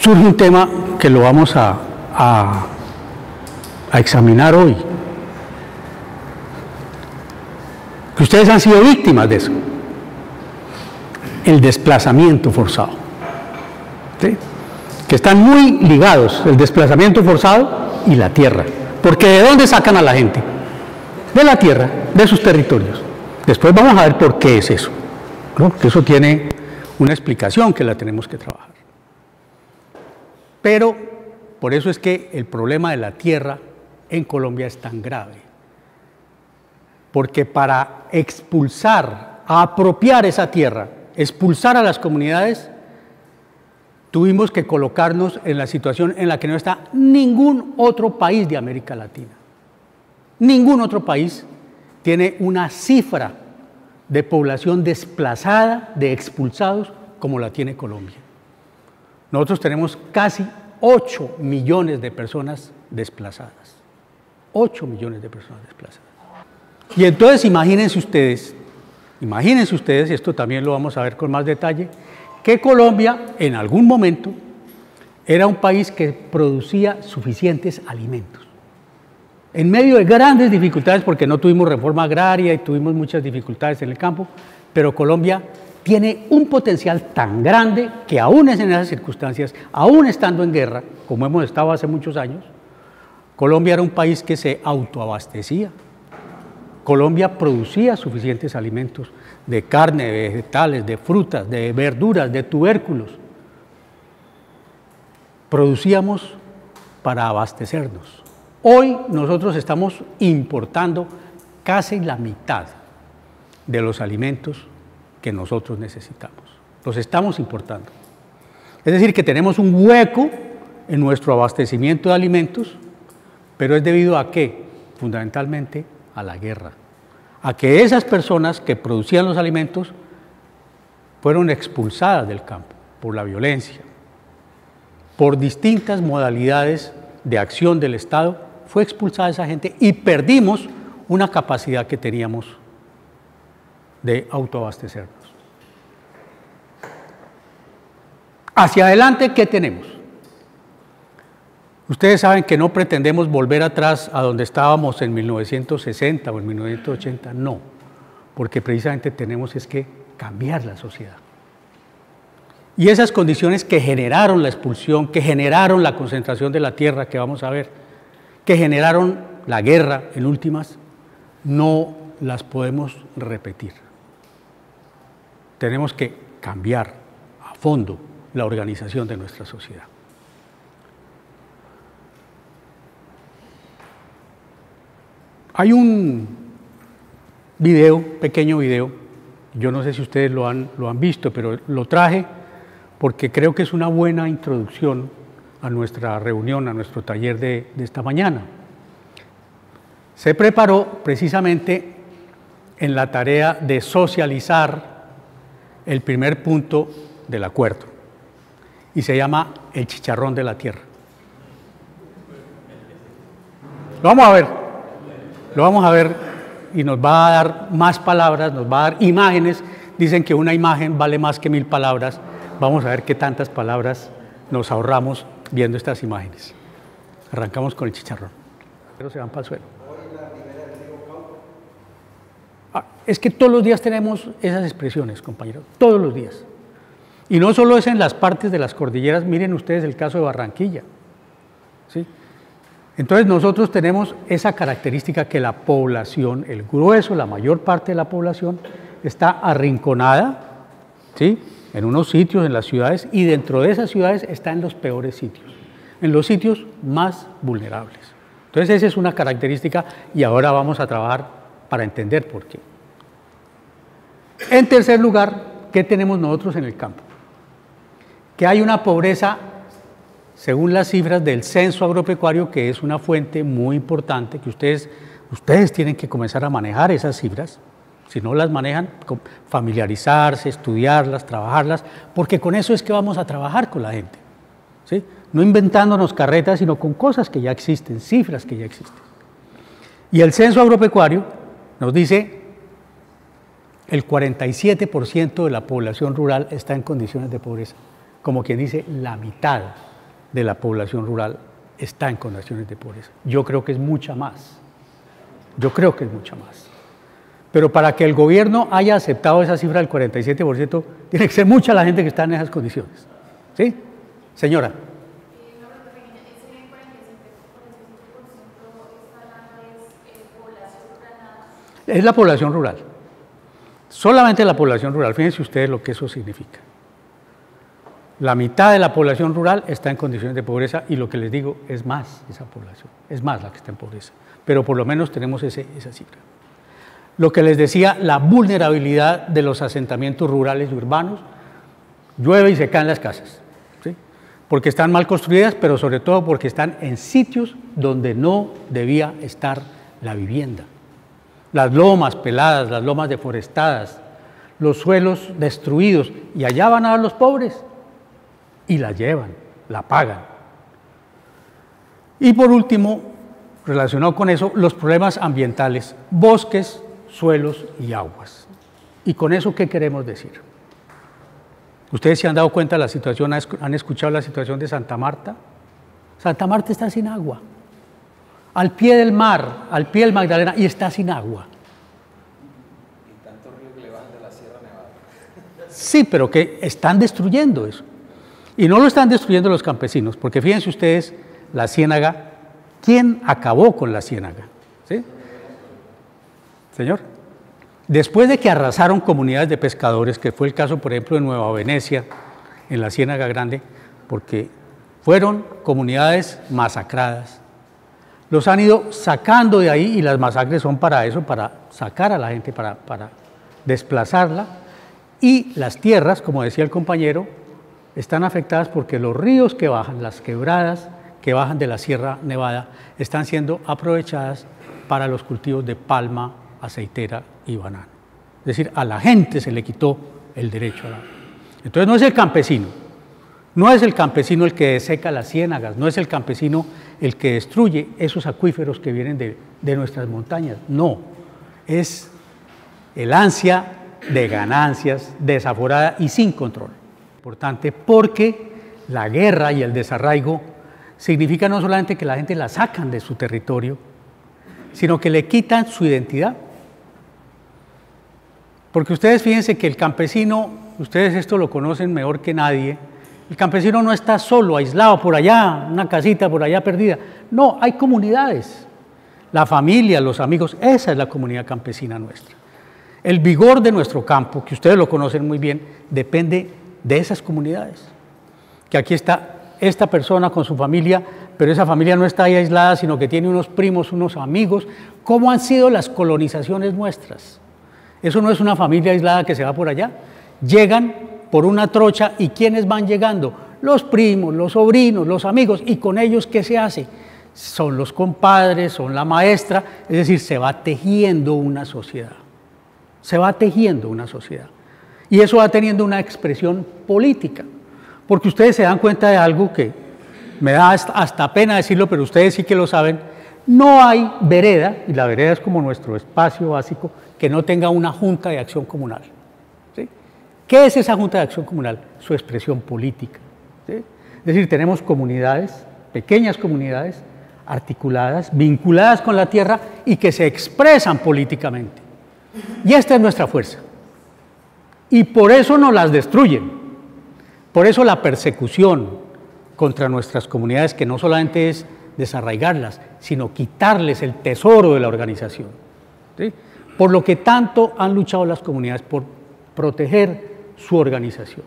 surge un tema que lo vamos a examinar hoy. Que ustedes han sido víctimas de eso. El desplazamiento forzado. ¿Sí? Que están muy ligados el desplazamiento forzado y la tierra. Porque ¿de dónde sacan a la gente? De la tierra, de sus territorios. Después vamos a ver por qué es eso, ¿no? Que eso tiene una explicación que la tenemos que trabajar. Pero por eso es que el problema de la tierra en Colombia es tan grave. Porque para expulsar, apropiar esa tierra, expulsar a las comunidades, tuvimos que colocarnos en la situación en la que no está ningún otro país de América Latina. Ningún otro país tiene una cifra de población desplazada, de expulsados, como la tiene Colombia. Nosotros tenemos casi 8 millones de personas desplazadas. 8 millones de personas desplazadas. Y entonces imagínense ustedes, y esto también lo vamos a ver con más detalle, que Colombia en algún momento era un país que producía suficientes alimentos. En medio de grandes dificultades, porque no tuvimos reforma agraria y tuvimos muchas dificultades en el campo, pero Colombia tiene un potencial tan grande que aún en esas circunstancias, aún estando en guerra, como hemos estado hace muchos años, Colombia era un país que se autoabastecía. Colombia producía suficientes alimentos de carne, de vegetales, de frutas, de verduras, de tubérculos. Producíamos para abastecernos. Hoy nosotros estamos importando casi la mitad de los alimentos que nosotros necesitamos. Los estamos importando. Es decir, que tenemos un hueco en nuestro abastecimiento de alimentos, pero es debido a ¿qué? Fundamentalmente a la guerra. A que esas personas que producían los alimentos fueron expulsadas del campo por la violencia, por distintas modalidades de acción del Estado, fue expulsada esa gente y perdimos una capacidad que teníamos de autoabastecernos. Hacia adelante, ¿qué tenemos? Ustedes saben que no pretendemos volver atrás a donde estábamos en 1960 o en 1980, no, porque precisamente tenemos es que cambiar la sociedad. Y esas condiciones que generaron la expulsión, que generaron la concentración de la tierra, que vamos a ver, que generaron la guerra en últimas, no las podemos repetir. Tenemos que cambiar a fondo la organización de nuestra sociedad. Hay un video, pequeño video, yo no sé si ustedes lo han visto, pero lo traje porque creo que es una buena introducción a nuestra reunión, a nuestro taller de esta mañana. Se preparó precisamente en la tarea de socializar el primer punto del acuerdo y se llama el chicharrón de la tierra. Lo vamos a ver y nos va a dar más palabras, nos va a dar imágenes. Dicen que una imagen vale más que 1000 palabras. Vamos a ver qué tantas palabras nos ahorramos viendo estas imágenes. Arrancamos con el chicharrón. Pero se van para el suelo. Es que todos los días tenemos esas expresiones, compañeros, todos los días. Y no solo es en las partes de las cordilleras, miren ustedes el caso de Barranquilla, ¿sí? Entonces nosotros tenemos esa característica que la población, el grueso, la mayor parte de la población está arrinconada, ¿sí? En unos sitios, en las ciudades, y dentro de esas ciudades está en los peores sitios, en los sitios más vulnerables. Entonces esa es una característica y ahora vamos a trabajar para entender por qué. En tercer lugar, ¿qué tenemos nosotros en el campo? Que hay una pobreza, según las cifras del censo agropecuario, que es una fuente muy importante, que ustedes tienen que comenzar a manejar esas cifras. Si no las manejan, familiarizarse, estudiarlas, trabajarlas, porque con eso es que vamos a trabajar con la gente, ¿sí? No inventándonos carretas, sino con cosas que ya existen, cifras que ya existen. Y el censo agropecuario nos dice el 47% de la población rural está en condiciones de pobreza, como quien dice la mitad de la población rural está en condiciones de pobreza. Yo creo que es mucha más. Yo creo que es mucha más. Pero para que el gobierno haya aceptado esa cifra del 47%, tiene que ser mucha la gente que está en esas condiciones. ¿Sí? Señora. Es la población rural. Solamente la población rural. Fíjense ustedes lo que eso significa. La mitad de la población rural está en condiciones de pobreza y lo que les digo es más esa población, es más la que está en pobreza. Pero por lo menos tenemos esa cifra. Lo que les decía, la vulnerabilidad de los asentamientos rurales y urbanos, llueve y se caen las casas, ¿sí? Porque están mal construidas, pero sobre todo porque están en sitios donde no debía estar la vivienda. Las lomas peladas, las lomas deforestadas, los suelos destruidos, y allá van a dar los pobres, y la llevan, la pagan. Y por último, relacionado con eso, los problemas ambientales, bosques, suelos y aguas. ¿Y con eso qué queremos decir? Ustedes se han dado cuenta de la situación, han escuchado la situación de Santa Marta. Santa Marta está sin agua, al pie del mar, al pie del Magdalena, y está sin agua. Y tantos ríos que le bajan de la Sierra Nevada. Sí, pero que están destruyendo eso. Y no lo están destruyendo los campesinos, porque fíjense ustedes, la ciénaga, ¿quién acabó con la ciénaga? ¿Sí? Señor, después de que arrasaron comunidades de pescadores, que fue el caso, por ejemplo, de Nueva Venecia, en la Ciénaga Grande, porque fueron comunidades masacradas, los han ido sacando de ahí, y las masacres son para eso, para sacar a la gente, para desplazarla, y las tierras, como decía el compañero, están afectadas porque los ríos que bajan, las quebradas que bajan de la Sierra Nevada, están siendo aprovechadas para los cultivos de palma, aceitera y banano. Es decir, a la gente se le quitó el derecho a la... Entonces no es el campesino, no es el campesino el que deseca las ciénagas, no es el campesino el que destruye esos acuíferos que vienen de nuestras montañas, no, es el ansia de ganancias desaforada y sin control. Importante porque la guerra y el desarraigo significa no solamente que la gente la sacan de su territorio, sino que le quitan su identidad. Porque ustedes fíjense que el campesino, ustedes esto lo conocen mejor que nadie, el campesino no está solo, aislado por allá, una casita por allá perdida. No, hay comunidades, la familia, los amigos, esa es la comunidad campesina nuestra. El vigor de nuestro campo, que ustedes lo conocen muy bien, depende de esas comunidades. Que aquí está esta persona con su familia, pero esa familia no está ahí aislada, sino que tiene unos primos, unos amigos. ¿Cómo han sido las colonizaciones nuestras? Eso no es una familia aislada que se va por allá. Llegan por una trocha, ¿y quiénes van llegando? Los primos, los sobrinos, los amigos. ¿Y con ellos qué se hace? Son los compadres, son la maestra. Es decir, se va tejiendo una sociedad. Se va tejiendo una sociedad. Y eso va teniendo una expresión política. Porque ustedes se dan cuenta de algo que me da hasta pena decirlo, pero ustedes sí que lo saben. No hay vereda, y la vereda es como nuestro espacio básico, que no tenga una junta de acción comunal. ¿Sí? ¿Qué es esa junta de acción comunal? Su expresión política. ¿Sí? Es decir, tenemos comunidades, pequeñas comunidades, articuladas, vinculadas con la tierra y que se expresan políticamente. Y esta es nuestra fuerza. Y por eso nos las destruyen. Por eso la persecución contra nuestras comunidades, que no solamente es desarraigarlas, sino quitarles el tesoro de la organización. ¿Sí? Por lo que tanto han luchado las comunidades, por proteger su organización.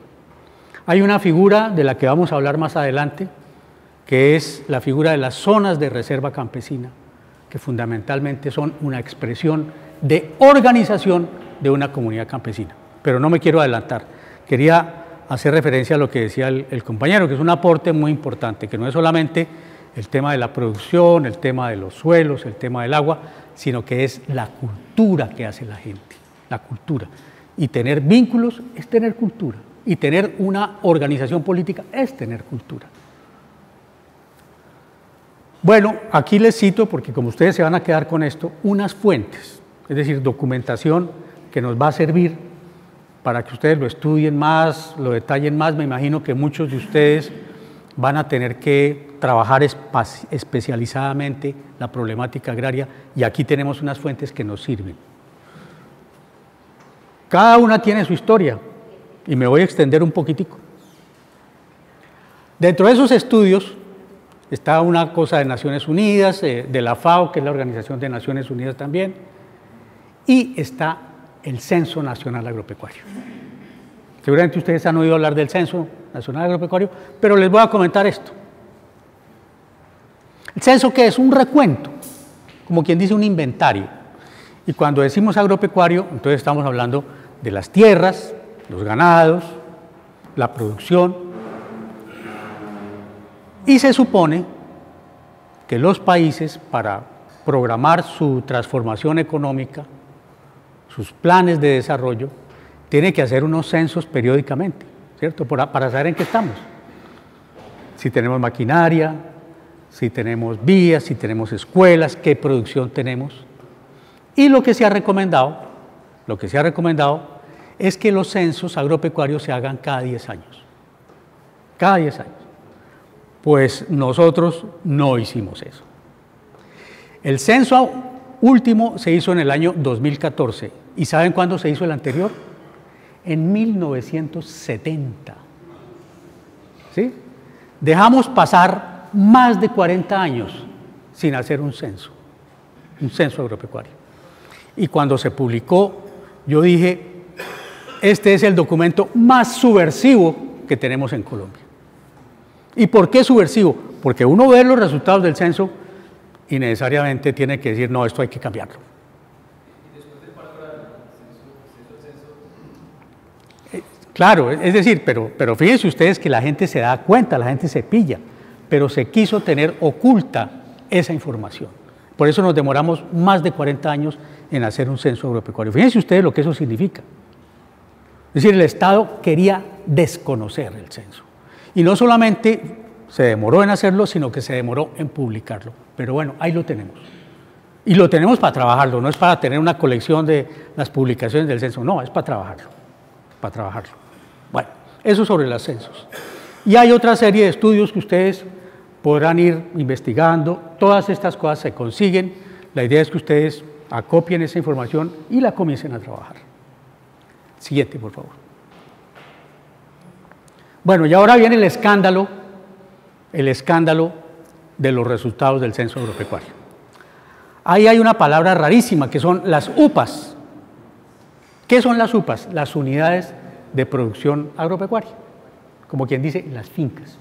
Hay una figura de la que vamos a hablar más adelante, que es la figura de las zonas de reserva campesina, que fundamentalmente son una expresión de organización de una comunidad campesina. Pero no me quiero adelantar. Quería hacer referencia a lo que decía el compañero, que es un aporte muy importante, que no es solamente el tema de la producción, el tema de los suelos, el tema del agua, sino que es la cultura que hace la gente, la cultura. Y tener vínculos es tener cultura, y tener una organización política es tener cultura. Bueno, aquí les cito, porque como ustedes se van a quedar con esto, unas fuentes, es decir, documentación que nos va a servir para que ustedes lo estudien más, lo detallen más. Me imagino que muchos de ustedes van a tener que trabajar especializadamente la problemática agraria y aquí tenemos unas fuentes que nos sirven. Cada una tiene su historia y me voy a extender un poquitico. Dentro de esos estudios está una cosa de Naciones Unidas, de la FAO, que es la Organización de Naciones Unidas también, y está el Censo Nacional Agropecuario. Seguramente ustedes han oído hablar del Censo Nacional Agropecuario, pero les voy a comentar esto. ¿El censo qué es? Un recuento, como quien dice un inventario. Y cuando decimos agropecuario, entonces estamos hablando de las tierras, los ganados, la producción. Y se supone que los países, para programar su transformación económica, sus planes de desarrollo, tienen que hacer unos censos periódicamente, ¿cierto? Para saber en qué estamos. Si tenemos maquinaria, si tenemos vías, si tenemos escuelas, qué producción tenemos. Y lo que se ha recomendado es que los censos agropecuarios se hagan cada 10 años. Cada 10 años. Pues nosotros no hicimos eso. El censo último se hizo en el año 2014. ¿Y saben cuándo se hizo el anterior? En 1970. ¿Sí? Dejamos pasar más de 40 años sin hacer un censo agropecuario. Y cuando se publicó, yo dije, este es el documento más subversivo que tenemos en Colombia. ¿Y por qué subversivo? Porque uno ve los resultados del censo y necesariamente tiene que decir, no, esto hay que cambiarlo. ¿Y después del pacto se hizo el censo? Claro, es decir, pero fíjense ustedes que la gente se da cuenta, la gente se pilla, pero se quiso tener oculta esa información. Por eso nos demoramos más de 40 años en hacer un censo agropecuario. Fíjense ustedes lo que eso significa. Es decir, el Estado quería desconocer el censo. Y no solamente se demoró en hacerlo, sino que se demoró en publicarlo. Pero bueno, ahí lo tenemos. Y lo tenemos para trabajarlo, no es para tener una colección de las publicaciones del censo, no, es para trabajarlo. Para trabajarlo. Bueno, eso sobre los censos. Y hay otra serie de estudios que ustedes podrán ir investigando. Todas estas cosas se consiguen. La idea es que ustedes acopien esa información y la comiencen a trabajar. Siguiente, por favor. Bueno, y ahora viene el escándalo de los resultados del censo agropecuario. Ahí hay una palabra rarísima que son las UPAs. ¿Qué son las UPAs? Las unidades de producción agropecuaria, como quien dice, las fincas.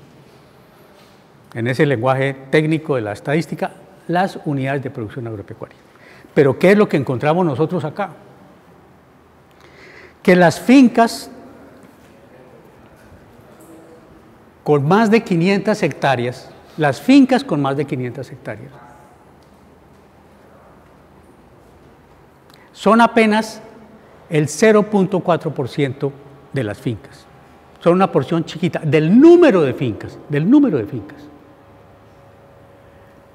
En ese lenguaje técnico de la estadística, las unidades de producción agropecuaria. Pero ¿qué es lo que encontramos nosotros acá? Que las fincas con más de 500 hectáreas, son apenas el 0.4% de las fincas. Son una porción chiquita del número de fincas.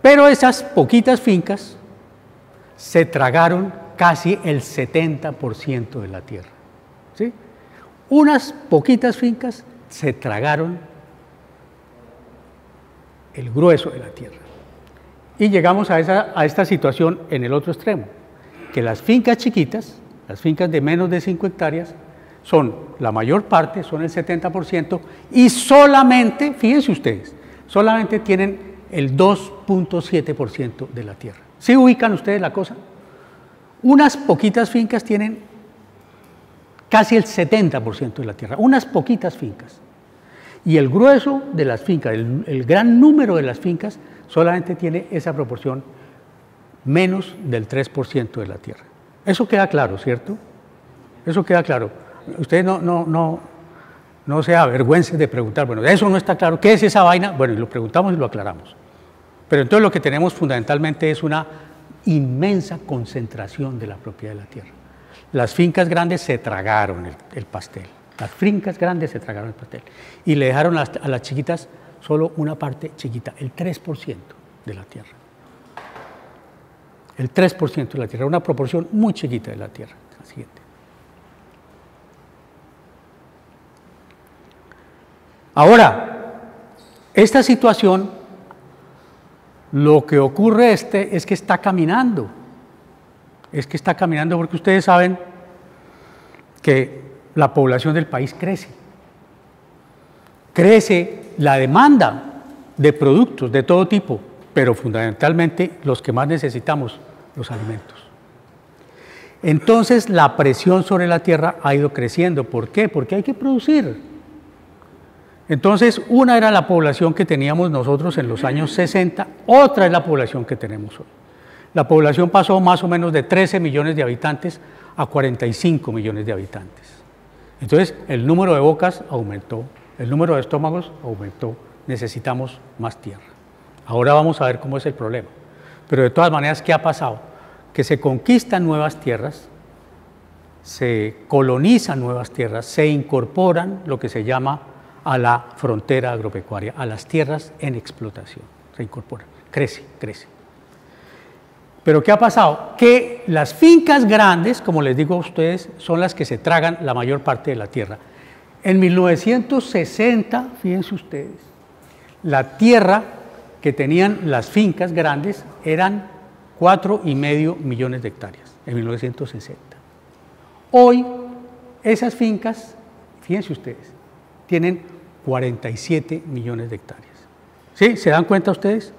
Pero esas poquitas fincas se tragaron casi el 70% de la tierra. ¿Sí? Unas poquitas fincas se tragaron el grueso de la tierra. Y llegamos a esta situación en el otro extremo, que las fincas chiquitas, las fincas de menos de 5 hectáreas, la mayor parte, son el 70%, y solamente, fíjense ustedes, solamente tienen el 2.7% de la tierra. ¿Sí ubican ustedes la cosa? Unas poquitas fincas tienen casi el 70% de la tierra, unas poquitas fincas. Y el grueso de las fincas, el gran número de las fincas, solamente tiene esa proporción menos del 3% de la tierra. Eso queda claro, ¿cierto? Eso queda claro. Ustedes no se avergüencen de preguntar, bueno, eso no está claro, ¿qué es esa vaina? Bueno, y lo preguntamos y lo aclaramos. Pero entonces lo que tenemos fundamentalmente es una inmensa concentración de la propiedad de la tierra. Las fincas grandes se tragaron el pastel. Las fincas grandes se tragaron el pastel y le dejaron a las chiquitas solo una parte chiquita, el 3% de la tierra. El 3% de la tierra, una proporción muy chiquita de la tierra. La siguiente. Ahora, Esta situación, lo que ocurre es que está caminando. Es que está caminando porque ustedes saben que la población del país crece. Crece la demanda de productos de todo tipo, pero fundamentalmente los que más necesitamos, los alimentos. Entonces la presión sobre la tierra ha ido creciendo. ¿Por qué? Porque hay que producir. Entonces, una era la población que teníamos nosotros en los años 60, otra es la población que tenemos hoy. La población pasó más o menos de 13 millones de habitantes a 45 millones de habitantes. Entonces, el número de bocas aumentó, el número de estómagos aumentó, necesitamos más tierra. Ahora vamos a ver cómo es el problema. Pero de todas maneras, ¿qué ha pasado? Que se conquistan nuevas tierras, se colonizan nuevas tierras, se incorporan lo que se llama a la frontera agropecuaria, a las tierras en explotación, se incorporan, crece. Pero ¿qué ha pasado? Que las fincas grandes, como les digo a ustedes, son las que se tragan la mayor parte de la tierra. En 1960, fíjense ustedes, la tierra que tenían las fincas grandes eran 4,5 millones de hectáreas, en 1960. Hoy, esas fincas, fíjense ustedes, tienen 47 millones de hectáreas. ¿Sí? ¿Se dan cuenta ustedes?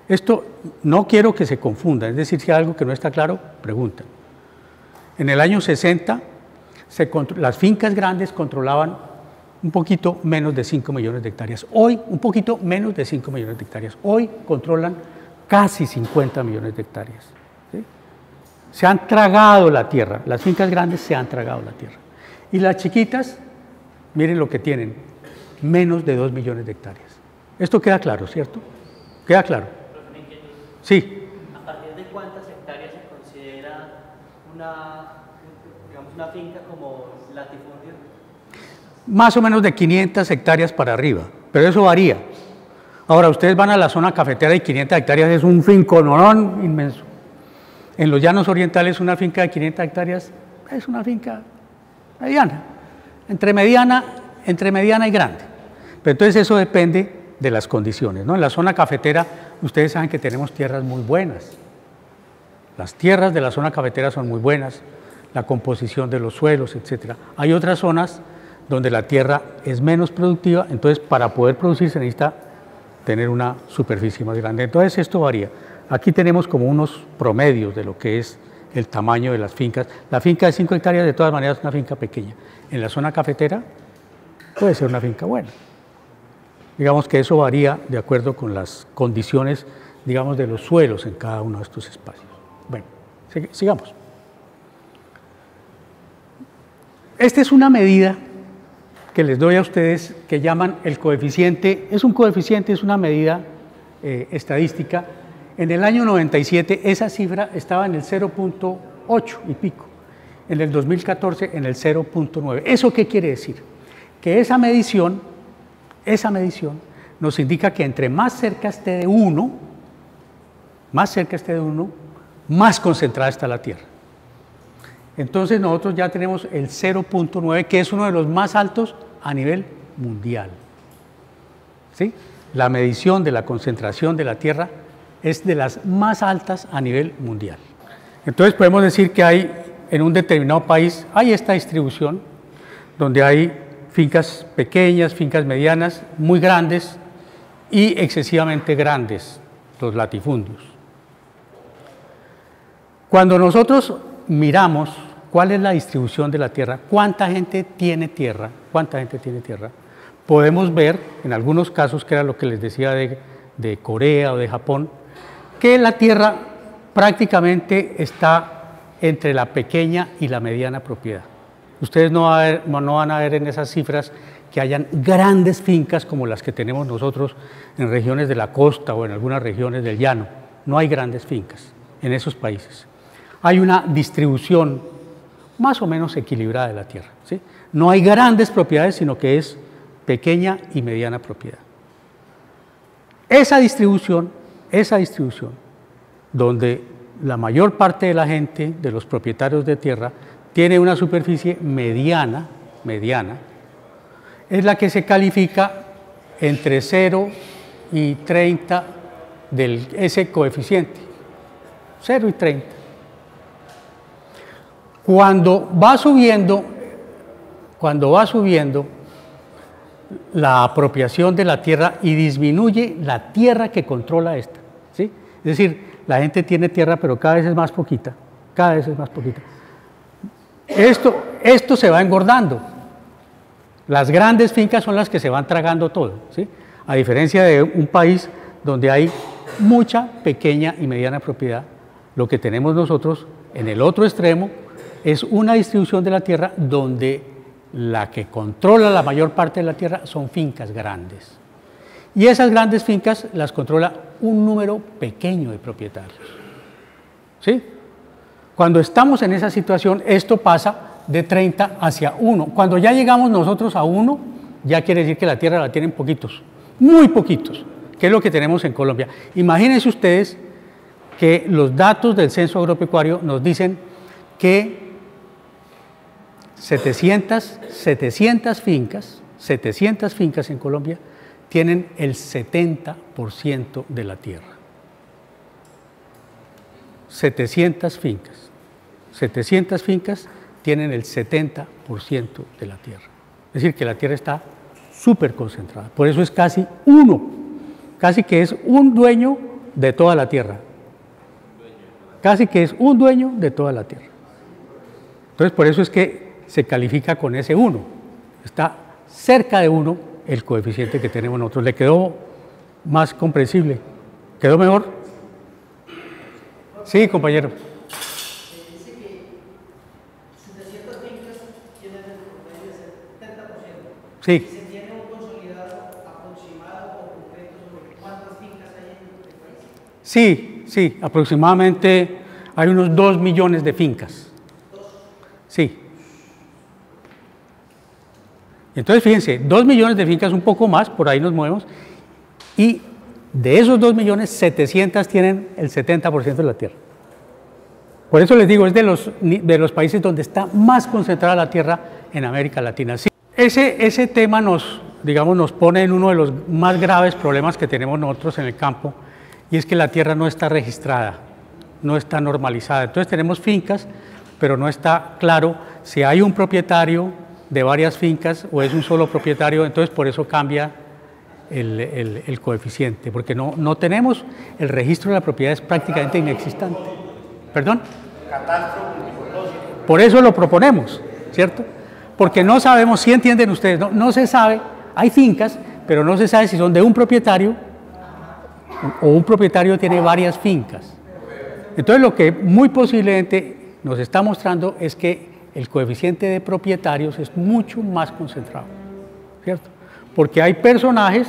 Esto no quiero que se confunda, es decir, si hay algo que no está claro, preguntan. En el año 60, las fincas grandes controlaban un poquito menos de 5 millones de hectáreas. Hoy, un poquito menos de 5 millones de hectáreas. Hoy controlan casi 50 millones de hectáreas. ¿Sí? Se han tragado la tierra, las fincas grandes se han tragado la tierra. Y las chiquitas, miren lo que tienen, menos de 2 millones de hectáreas. Esto queda claro, ¿cierto? ¿Queda claro? Sí. ¿A partir de cuántas hectáreas se considera una finca como latifundio? Más o menos de 500 hectáreas para arriba, pero eso varía. Ahora, ustedes van a la zona cafetera y 500 hectáreas es un fincononón inmenso. En los llanos orientales una finca de 500 hectáreas es una finca mediana, entre mediana y grande. Pero entonces eso depende de las condiciones, ¿no? En la zona cafetera ustedes saben que tenemos tierras muy buenas. Las tierras de la zona cafetera son muy buenas, la composición de los suelos, etc. Hay otras zonas donde la tierra es menos productiva, entonces para poder producir se necesita tener una superficie más grande. Entonces esto varía. Aquí tenemos como unos promedios de lo que es el tamaño de las fincas. La finca de 5 hectáreas de todas maneras es una finca pequeña. En la zona cafetera puede ser una finca buena. Digamos que eso varía de acuerdo con las condiciones, digamos, de los suelos en cada uno de estos espacios. Bueno, sigamos. Esta es una medida que les doy a ustedes que llaman el coeficiente, es un coeficiente, es una medida estadística. En el año 97 esa cifra estaba en el 0,8 y pico, en el 2014 en el 0,9. ¿Eso qué quiere decir? Que esa medición nos indica que entre más cerca esté de 1, más concentrada está la Tierra. Entonces nosotros ya tenemos el 0,9, que es uno de los más altos a nivel mundial. ¿Sí? La medición de la concentración de la Tierra es de las más altas a nivel mundial. Entonces podemos decir que hay, en un determinado país, hay esta distribución, donde hay fincas pequeñas, fincas medianas, muy grandes y excesivamente grandes, los latifundios. Cuando nosotros miramos cuál es la distribución de la tierra, cuánta gente tiene tierra, podemos ver, en algunos casos, que era lo que les decía de Corea o de Japón, que la tierra prácticamente está entre la pequeña y la mediana propiedad. Ustedes no van a ver en esas cifras que hayan grandes fincas como las que tenemos nosotros en regiones de la costa o en algunas regiones del llano. No hay grandes fincas en esos países. Hay una distribución más o menos equilibrada de la tierra, ¿sí? No hay grandes propiedades, sino que es pequeña y mediana propiedad. Esa distribución, donde la mayor parte de la gente, de los propietarios de tierra, tiene una superficie mediana, es la que se califica entre 0 y 30 de ese coeficiente. 0 y 30. Cuando va subiendo la apropiación de la tierra y disminuye la tierra que controla esta, ¿sí? Es decir, la gente tiene tierra, pero cada vez es más poquita, cada vez es más poquita. Esto se va engordando. Las grandes fincas son las que se van tragando todo, ¿sí? A diferencia de un país donde hay mucha pequeña y mediana propiedad, lo que tenemos nosotros en el otro extremo es una distribución de la tierra donde la que controla la mayor parte de la tierra son fincas grandes. Y esas grandes fincas las controla un número pequeño de propietarios, ¿sí? Cuando estamos en esa situación, esto pasa de 30 hacia 1. Cuando ya llegamos nosotros a 1, ya quiere decir que la tierra la tienen poquitos, muy poquitos, que es lo que tenemos en Colombia. Imagínense ustedes que los datos del censo agropecuario nos dicen que 700 fincas en Colombia tienen el 70% de la tierra. 700 fincas tienen el 70% de la tierra. Es decir, que la tierra está súper concentrada. Por eso es casi que es un dueño de toda la tierra. Casi que es un dueño de toda la tierra. Entonces, por eso es que se califica con ese 1. Está cerca de 1 el coeficiente que tenemos nosotros. ¿Le quedó más comprensible? ¿Quedó mejor? Sí, compañero. Dice que 700 fincas tienen el promedio de 70%. Sí. ¿Se tiene un consolidado aproximado o concreto sobre cuántas fincas hay en el país? Sí, aproximadamente hay unos 2 millones de fincas. Sí. Entonces, fíjense, 2 millones de fincas, un poco más, por ahí nos movemos, y de esos 2 millones, 700 tienen el 70% de la tierra. Por eso les digo, es de los países donde está más concentrada la tierra en América Latina. Sí, ese tema nos pone en uno de los más graves problemas que tenemos nosotros en el campo, y es que la tierra no está registrada, no está normalizada. Entonces tenemos fincas, pero no está claro si hay un propietario de varias fincas o es un solo propietario, entonces por eso cambia el coeficiente, porque no tenemos el registro de la propiedad, es prácticamente inexistente. ¿Perdón? Por eso lo proponemos, ¿cierto? Porque no sabemos, si entienden ustedes, no se sabe, hay fincas, pero no se sabe si son de un propietario o un propietario tiene varias fincas. Entonces lo que muy posiblemente nos está mostrando es que el coeficiente de propietarios es mucho más concentrado, ¿cierto? Porque hay personajes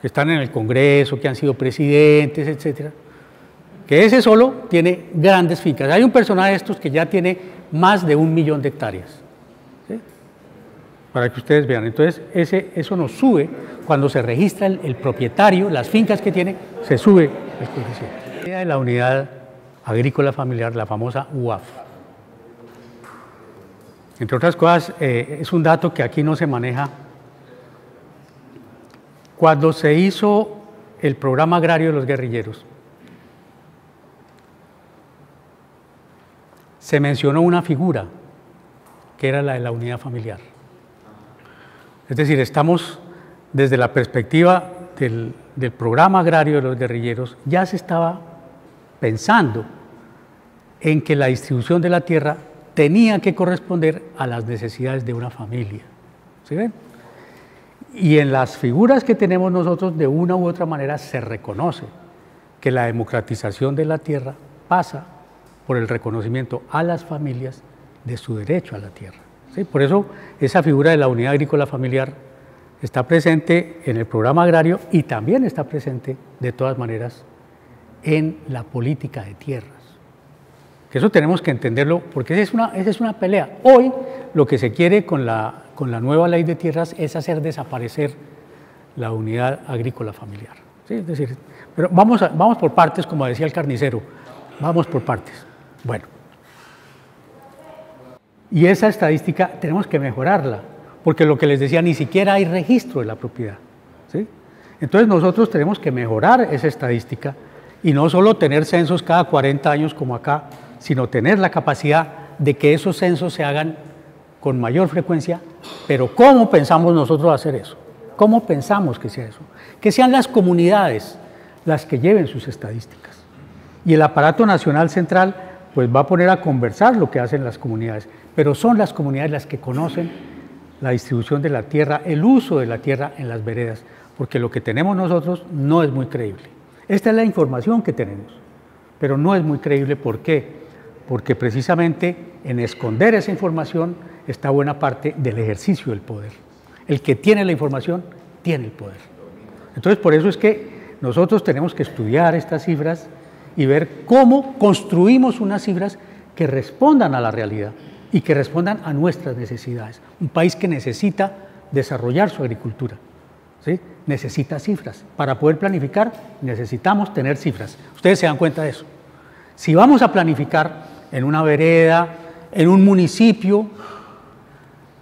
que están en el Congreso, que han sido presidentes, etcétera, que ese solo tiene grandes fincas. Hay un personaje de estos que ya tiene más de 1 millón de hectáreas, ¿sí? Para que ustedes vean. Entonces, eso nos sube, cuando se registra el propietario, las fincas que tiene, se sube el coeficiente. De la unidad agrícola familiar, la famosa UAF. Entre otras cosas, es un dato que aquí no se maneja. Cuando se hizo el programa agrario de los guerrilleros, se mencionó una figura, que era la de la unidad familiar. Es decir, estamos desde la perspectiva del programa agrario de los guerrilleros, ya se estaba pensando en que la distribución de la tierra tenía que corresponder a las necesidades de una familia. ¿Sí ven? Y en las figuras que tenemos nosotros, de una u otra manera, se reconoce que la democratización de la tierra pasa por el reconocimiento a las familias de su derecho a la tierra. ¿Sí? Por eso esa figura de la unidad agrícola familiar está presente en el programa agrario y también está presente, de todas maneras, en la política de tierras. Que eso tenemos que entenderlo, porque esa es una pelea. Hoy lo que se quiere con la nueva ley de tierras es hacer desaparecer la unidad agrícola familiar. ¿Sí? Es decir, pero vamos por partes, como decía el carnicero, vamos por partes. Bueno, y esa estadística tenemos que mejorarla, porque lo que les decía, ni siquiera hay registro de la propiedad, ¿sí? Entonces nosotros tenemos que mejorar esa estadística y no solo tener censos cada 40 años como acá, sino tener la capacidad de que esos censos se hagan con mayor frecuencia. Pero ¿cómo pensamos nosotros hacer eso? ¿Cómo pensamos que sea eso? Que sean las comunidades las que lleven sus estadísticas. Y el aparato nacional central pues va a poner a conversar lo que hacen las comunidades, pero son las comunidades las que conocen la distribución de la tierra, el uso de la tierra en las veredas, porque lo que tenemos nosotros no es muy creíble. Esta es la información que tenemos, pero no es muy creíble. ¿Por qué? Porque precisamente en esconder esa información está buena parte del ejercicio del poder. El que tiene la información tiene el poder. Entonces, por eso es que nosotros tenemos que estudiar estas cifras y ver cómo construimos unas cifras que respondan a la realidad y que respondan a nuestras necesidades. Un país que necesita desarrollar su agricultura, ¿sí? Necesita cifras. Para poder planificar necesitamos tener cifras. Ustedes se dan cuenta de eso. Si vamos a planificar en una vereda, en un municipio,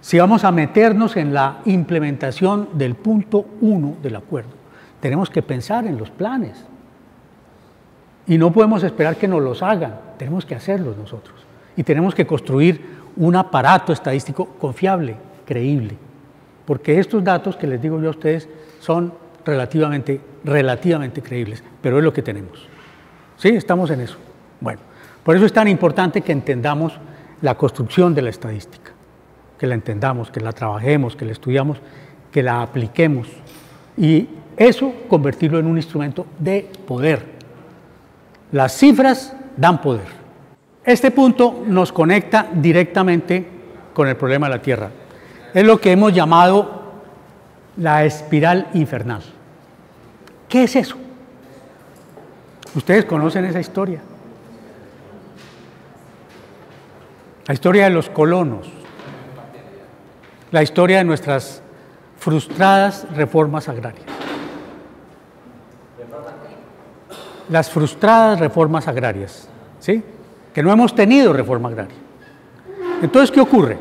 si vamos a meternos en la implementación del punto 1 del acuerdo, tenemos que pensar en los planes. Y no podemos esperar que nos los hagan, tenemos que hacerlos nosotros. Y tenemos que construir un aparato estadístico confiable, creíble. Porque estos datos que les digo yo a ustedes son relativamente creíbles, pero es lo que tenemos. ¿Sí? Estamos en eso. Bueno, por eso es tan importante que entendamos la construcción de la estadística, que la entendamos, que la trabajemos, que la estudiamos, que la apliquemos. Y eso convertirlo en un instrumento de poder. Las cifras dan poder. Este punto nos conecta directamente con el problema de la tierra. Es lo que hemos llamado la espiral infernal. ¿Qué es eso? Ustedes conocen esa historia. La historia de los colonos. La historia de nuestras frustradas reformas agrarias. Las frustradas reformas agrarias, ¿sí? Que no hemos tenido reforma agraria. Entonces, ¿qué ocurre?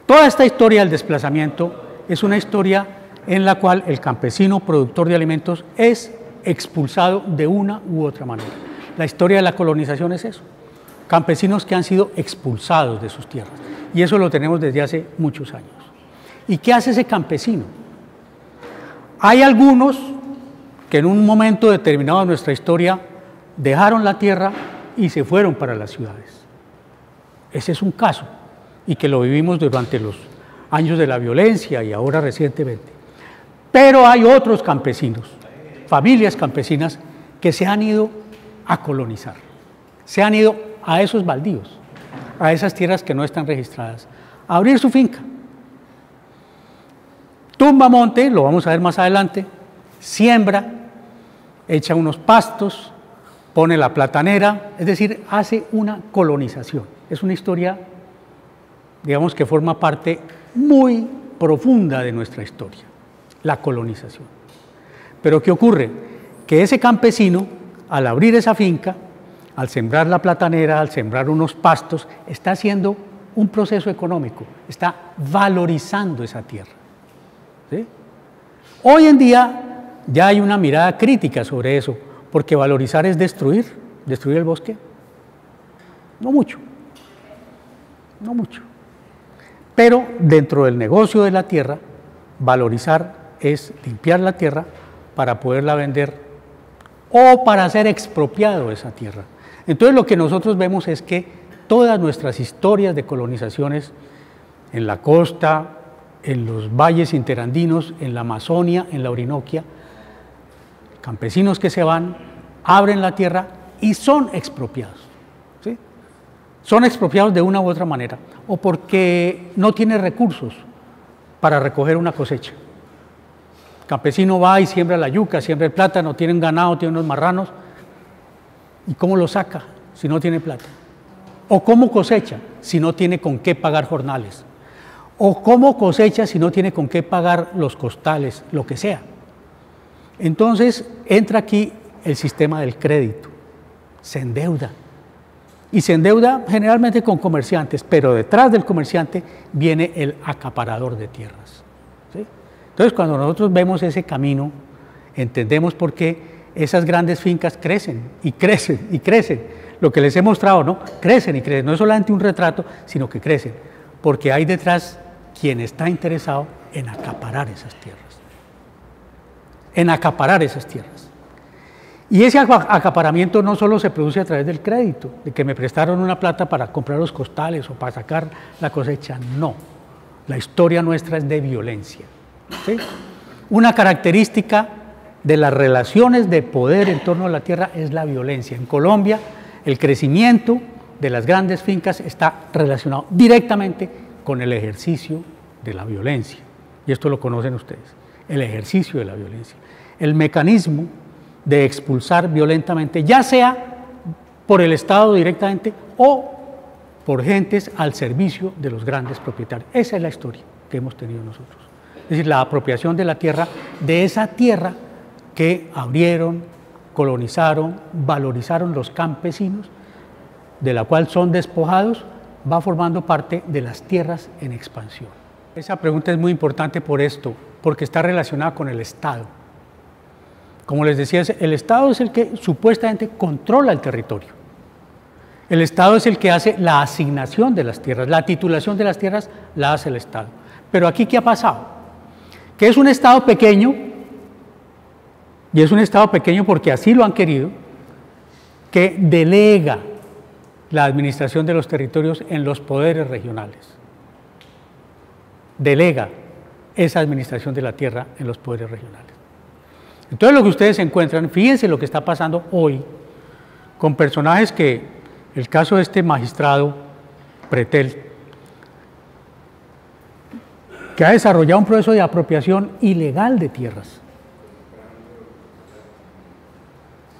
Toda esta historia del desplazamiento es una historia en la cual el campesino productor de alimentos es expulsado de una u otra manera. La historia de la colonización es eso, campesinos que han sido expulsados de sus tierras, y eso lo tenemos desde hace muchos años. ¿Y qué hace ese campesino? Hay algunos que en un momento determinado de nuestra historia dejaron la tierra y se fueron para las ciudades. Ese es un caso, y que lo vivimos durante los años de la violencia y ahora recientemente. Pero hay otros campesinos, familias campesinas, que se han ido a colonizar, se han ido a esos baldíos, a esas tierras que no están registradas, a abrir su finca. Tumba monte, lo vamos a ver más adelante, siembra, echa unos pastos, pone la platanera, es decir, hace una colonización. Es una historia, digamos, que forma parte muy profunda de nuestra historia, la colonización. Pero ¿qué ocurre? Que ese campesino, al abrir esa finca, al sembrar la platanera, al sembrar unos pastos, está haciendo un proceso económico, está valorizando esa tierra. ¿Sí? Hoy en día ya hay una mirada crítica sobre eso, porque valorizar es destruir el bosque. No mucho, no mucho. Pero dentro del negocio de la tierra, valorizar es limpiar la tierra para poderla vender o para ser expropiado de esa tierra. Entonces lo que nosotros vemos es que todas nuestras historias de colonizaciones en la costa, en los valles interandinos, en la Amazonia, en la Orinoquia, campesinos que se van, abren la tierra y son expropiados. ¿Sí? Son expropiados de una u otra manera, o porque no tiene recursos para recoger una cosecha. El campesino va y siembra la yuca, siembra el plátano, tiene un ganado, tiene unos marranos, ¿y cómo lo saca si no tiene plata? ¿O cómo cosecha si no tiene con qué pagar jornales? ¿O cómo cosecha si no tiene con qué pagar los costales, lo que sea? Entonces entra aquí el sistema del crédito, se endeuda y se endeuda generalmente con comerciantes, pero detrás del comerciante viene el acaparador de tierras. ¿Sí? Entonces, cuando nosotros vemos ese camino, entendemos por qué esas grandes fincas crecen y crecen y crecen. Lo que les he mostrado, ¿no? Crecen y crecen. No es solamente un retrato, sino que crecen, porque hay detrás quien está interesado en acaparar esas tierras. En acaparar esas tierras. Y ese acaparamiento no solo se produce a través del crédito, de que me prestaron una plata para comprar los costales o para sacar la cosecha, no. La historia nuestra es de violencia. ¿Sí? Una característica de las relaciones de poder en torno a la tierra es la violencia. En Colombia, el crecimiento de las grandes fincas está relacionado directamente con el ejercicio de la violencia. Y esto lo conocen ustedes, el ejercicio de la violencia. El mecanismo de expulsar violentamente, ya sea por el Estado directamente o por gentes al servicio de los grandes propietarios. Esa es la historia que hemos tenido nosotros. Es decir, la apropiación de la tierra, de esa tierra que abrieron, colonizaron, valorizaron los campesinos, de la cual son despojados, va formando parte de las tierras en expansión. Esa pregunta es muy importante por esto, porque está relacionada con el Estado. Como les decía, el Estado es el que supuestamente controla el territorio. El Estado es el que hace la asignación de las tierras, la titulación de las tierras la hace el Estado. Pero aquí, ¿qué ha pasado? Que es un Estado pequeño, y es un Estado pequeño porque así lo han querido, que delega la administración de los territorios en los poderes regionales. Delega esa administración de la tierra en los poderes regionales. Entonces lo que ustedes encuentran, fíjense lo que está pasando hoy con personajes que, el caso de este magistrado Pretel, que ha desarrollado un proceso de apropiación ilegal de tierras,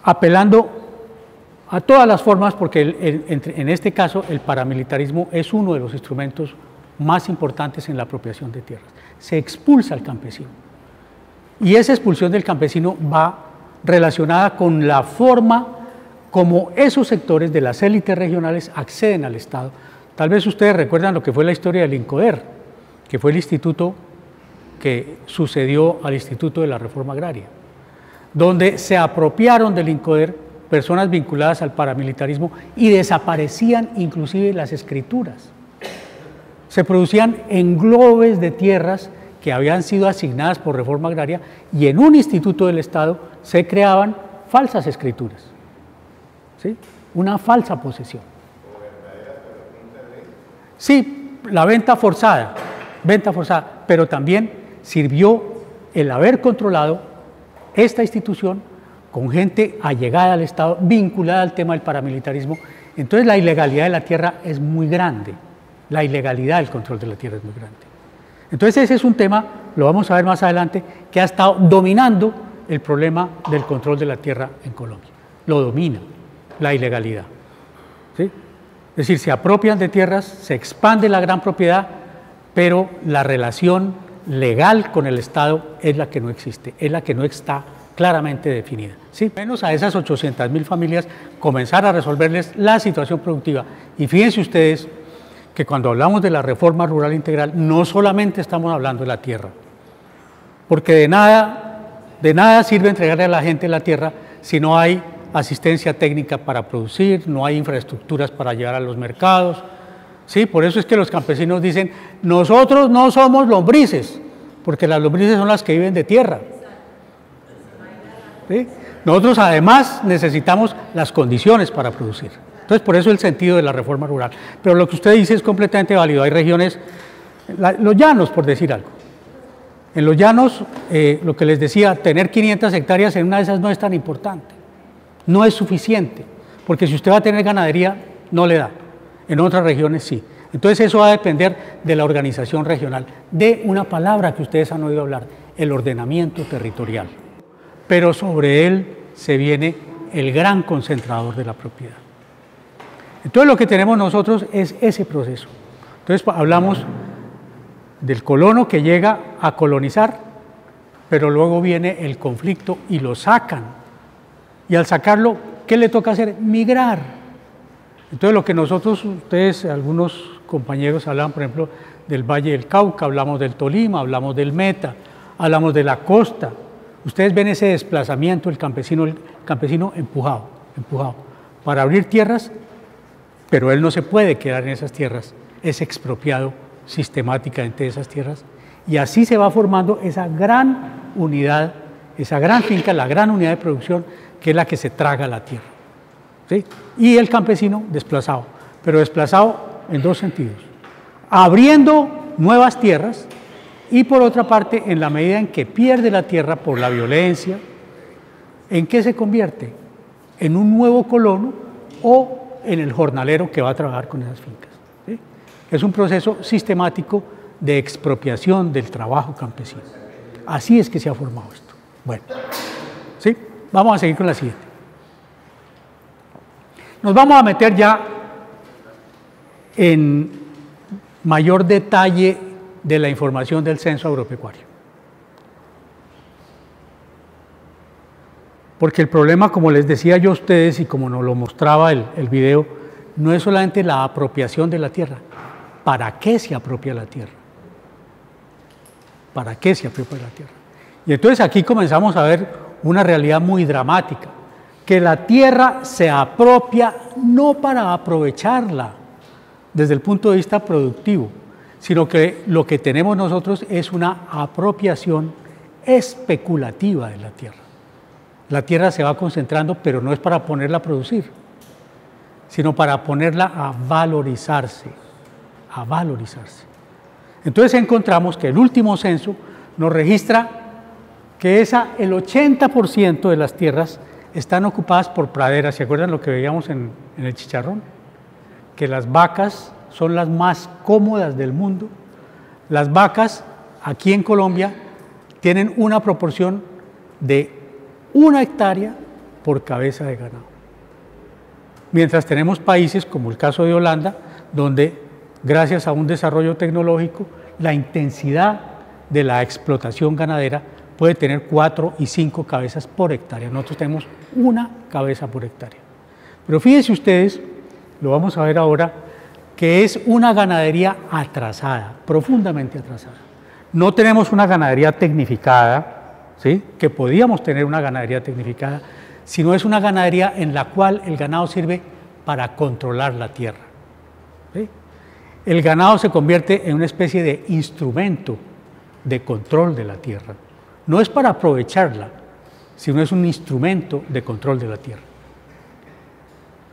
apelando a todas las formas, porque en este caso el paramilitarismo es uno de los instrumentos más importantes en la apropiación de tierras. Se expulsa al campesino. Y esa expulsión del campesino va relacionada con la forma como esos sectores de las élites regionales acceden al Estado. Tal vez ustedes recuerdan lo que fue la historia del INCODER, que fue el instituto que sucedió al Instituto de la Reforma Agraria, donde se apropiaron del INCODER personas vinculadas al paramilitarismo y desaparecían inclusive las escrituras. Se producían englobes de tierras que habían sido asignadas por reforma agraria y en un instituto del Estado se creaban falsas escrituras, ¿sí? Una falsa posesión. Sí, la venta forzada, pero también sirvió el haber controlado esta institución con gente allegada al Estado, vinculada al tema del paramilitarismo. Entonces la ilegalidad de la tierra es muy grande, la ilegalidad del control de la tierra es muy grande. Entonces ese es un tema, lo vamos a ver más adelante, que ha estado dominando el problema del control de la tierra en Colombia. Lo domina la ilegalidad. ¿Sí? Es decir, se apropian de tierras, se expande la gran propiedad, pero la relación legal con el Estado es la que no existe, es la que no está claramente definida. ¿Sí? Menos a esas 800.000 familias comenzar a resolverles la situación productiva. Y fíjense ustedes que cuando hablamos de la reforma rural integral, no solamente estamos hablando de la tierra, porque de nada sirve entregarle a la gente la tierra si no hay asistencia técnica para producir, no hay infraestructuras para llegar a los mercados. Sí, por eso es que los campesinos dicen, nosotros no somos lombrices, porque las lombrices son las que viven de tierra. ¿Sí? Nosotros además necesitamos las condiciones para producir. Entonces, por eso el sentido de la reforma rural. Pero lo que usted dice es completamente válido. Hay regiones, los llanos, por decir algo. En los llanos, lo que les decía, tener 500 hectáreas en una de esas no es tan importante. No es suficiente, porque si usted va a tener ganadería, no le da. En otras regiones sí. Entonces, eso va a depender de la organización regional, de una palabra que ustedes han oído hablar, el ordenamiento territorial. Pero sobre él se viene el gran concentrador de la propiedad. Entonces lo que tenemos nosotros es ese proceso. Entonces hablamos del colono que llega a colonizar, pero luego viene el conflicto y lo sacan. Y al sacarlo, ¿qué le toca hacer? Migrar. Entonces lo que nosotros, ustedes, algunos compañeros hablan, por ejemplo, del Valle del Cauca, hablamos del Tolima, hablamos del Meta, hablamos de la costa. Ustedes ven ese desplazamiento, el campesino empujado para abrir tierras, pero él no se puede quedar en esas tierras, es expropiado sistemáticamente de esas tierras, y así se va formando esa gran unidad, esa gran finca, la gran unidad de producción, que es la que se traga la tierra, ¿sí? Y el campesino desplazado, pero desplazado en dos sentidos: abriendo nuevas tierras, y por otra parte, en la medida en que pierde la tierra por la violencia, ¿en qué se convierte? En un nuevo colono o en el jornalero que va a trabajar con esas fincas, ¿sí? Es un proceso sistemático de expropiación del trabajo campesino. Así es que se ha formado esto. Bueno, ¿sí? Vamos a seguir con la siguiente. Nos vamos a meter ya en mayor detalle de la información del censo agropecuario. Porque el problema, como les decía yo a ustedes y como nos lo mostraba el video, no es solamente la apropiación de la tierra. ¿Para qué se apropia la tierra? ¿Para qué se apropia la tierra? Y entonces aquí comenzamos a ver una realidad muy dramática, que la tierra se apropia no para aprovecharla desde el punto de vista productivo, sino que lo que tenemos nosotros es una apropiación especulativa de la tierra. La tierra se va concentrando, pero no es para ponerla a producir, sino para ponerla a valorizarse, a valorizarse. Entonces encontramos que el último censo nos registra que el 80% de las tierras están ocupadas por praderas. ¿Se acuerdan lo que veíamos en el chicharrón? Que las vacas son las más cómodas del mundo. Las vacas aquí en Colombia tienen una proporción de 1 hectárea por cabeza de ganado. Mientras tenemos países como el caso de Holanda, donde gracias a un desarrollo tecnológico, la intensidad de la explotación ganadera puede tener 4 y 5 cabezas por hectárea. Nosotros tenemos 1 cabeza por hectárea. Pero fíjense ustedes, lo vamos a ver ahora, que es una ganadería atrasada, profundamente atrasada. No tenemos una ganadería tecnificada, ¿sí?, que podíamos tener una ganadería tecnificada, sino es una ganadería en la cual el ganado sirve para controlar la tierra, ¿sí? El ganado se convierte en una especie de instrumento de control de la tierra. No es para aprovecharla, sino es un instrumento de control de la tierra.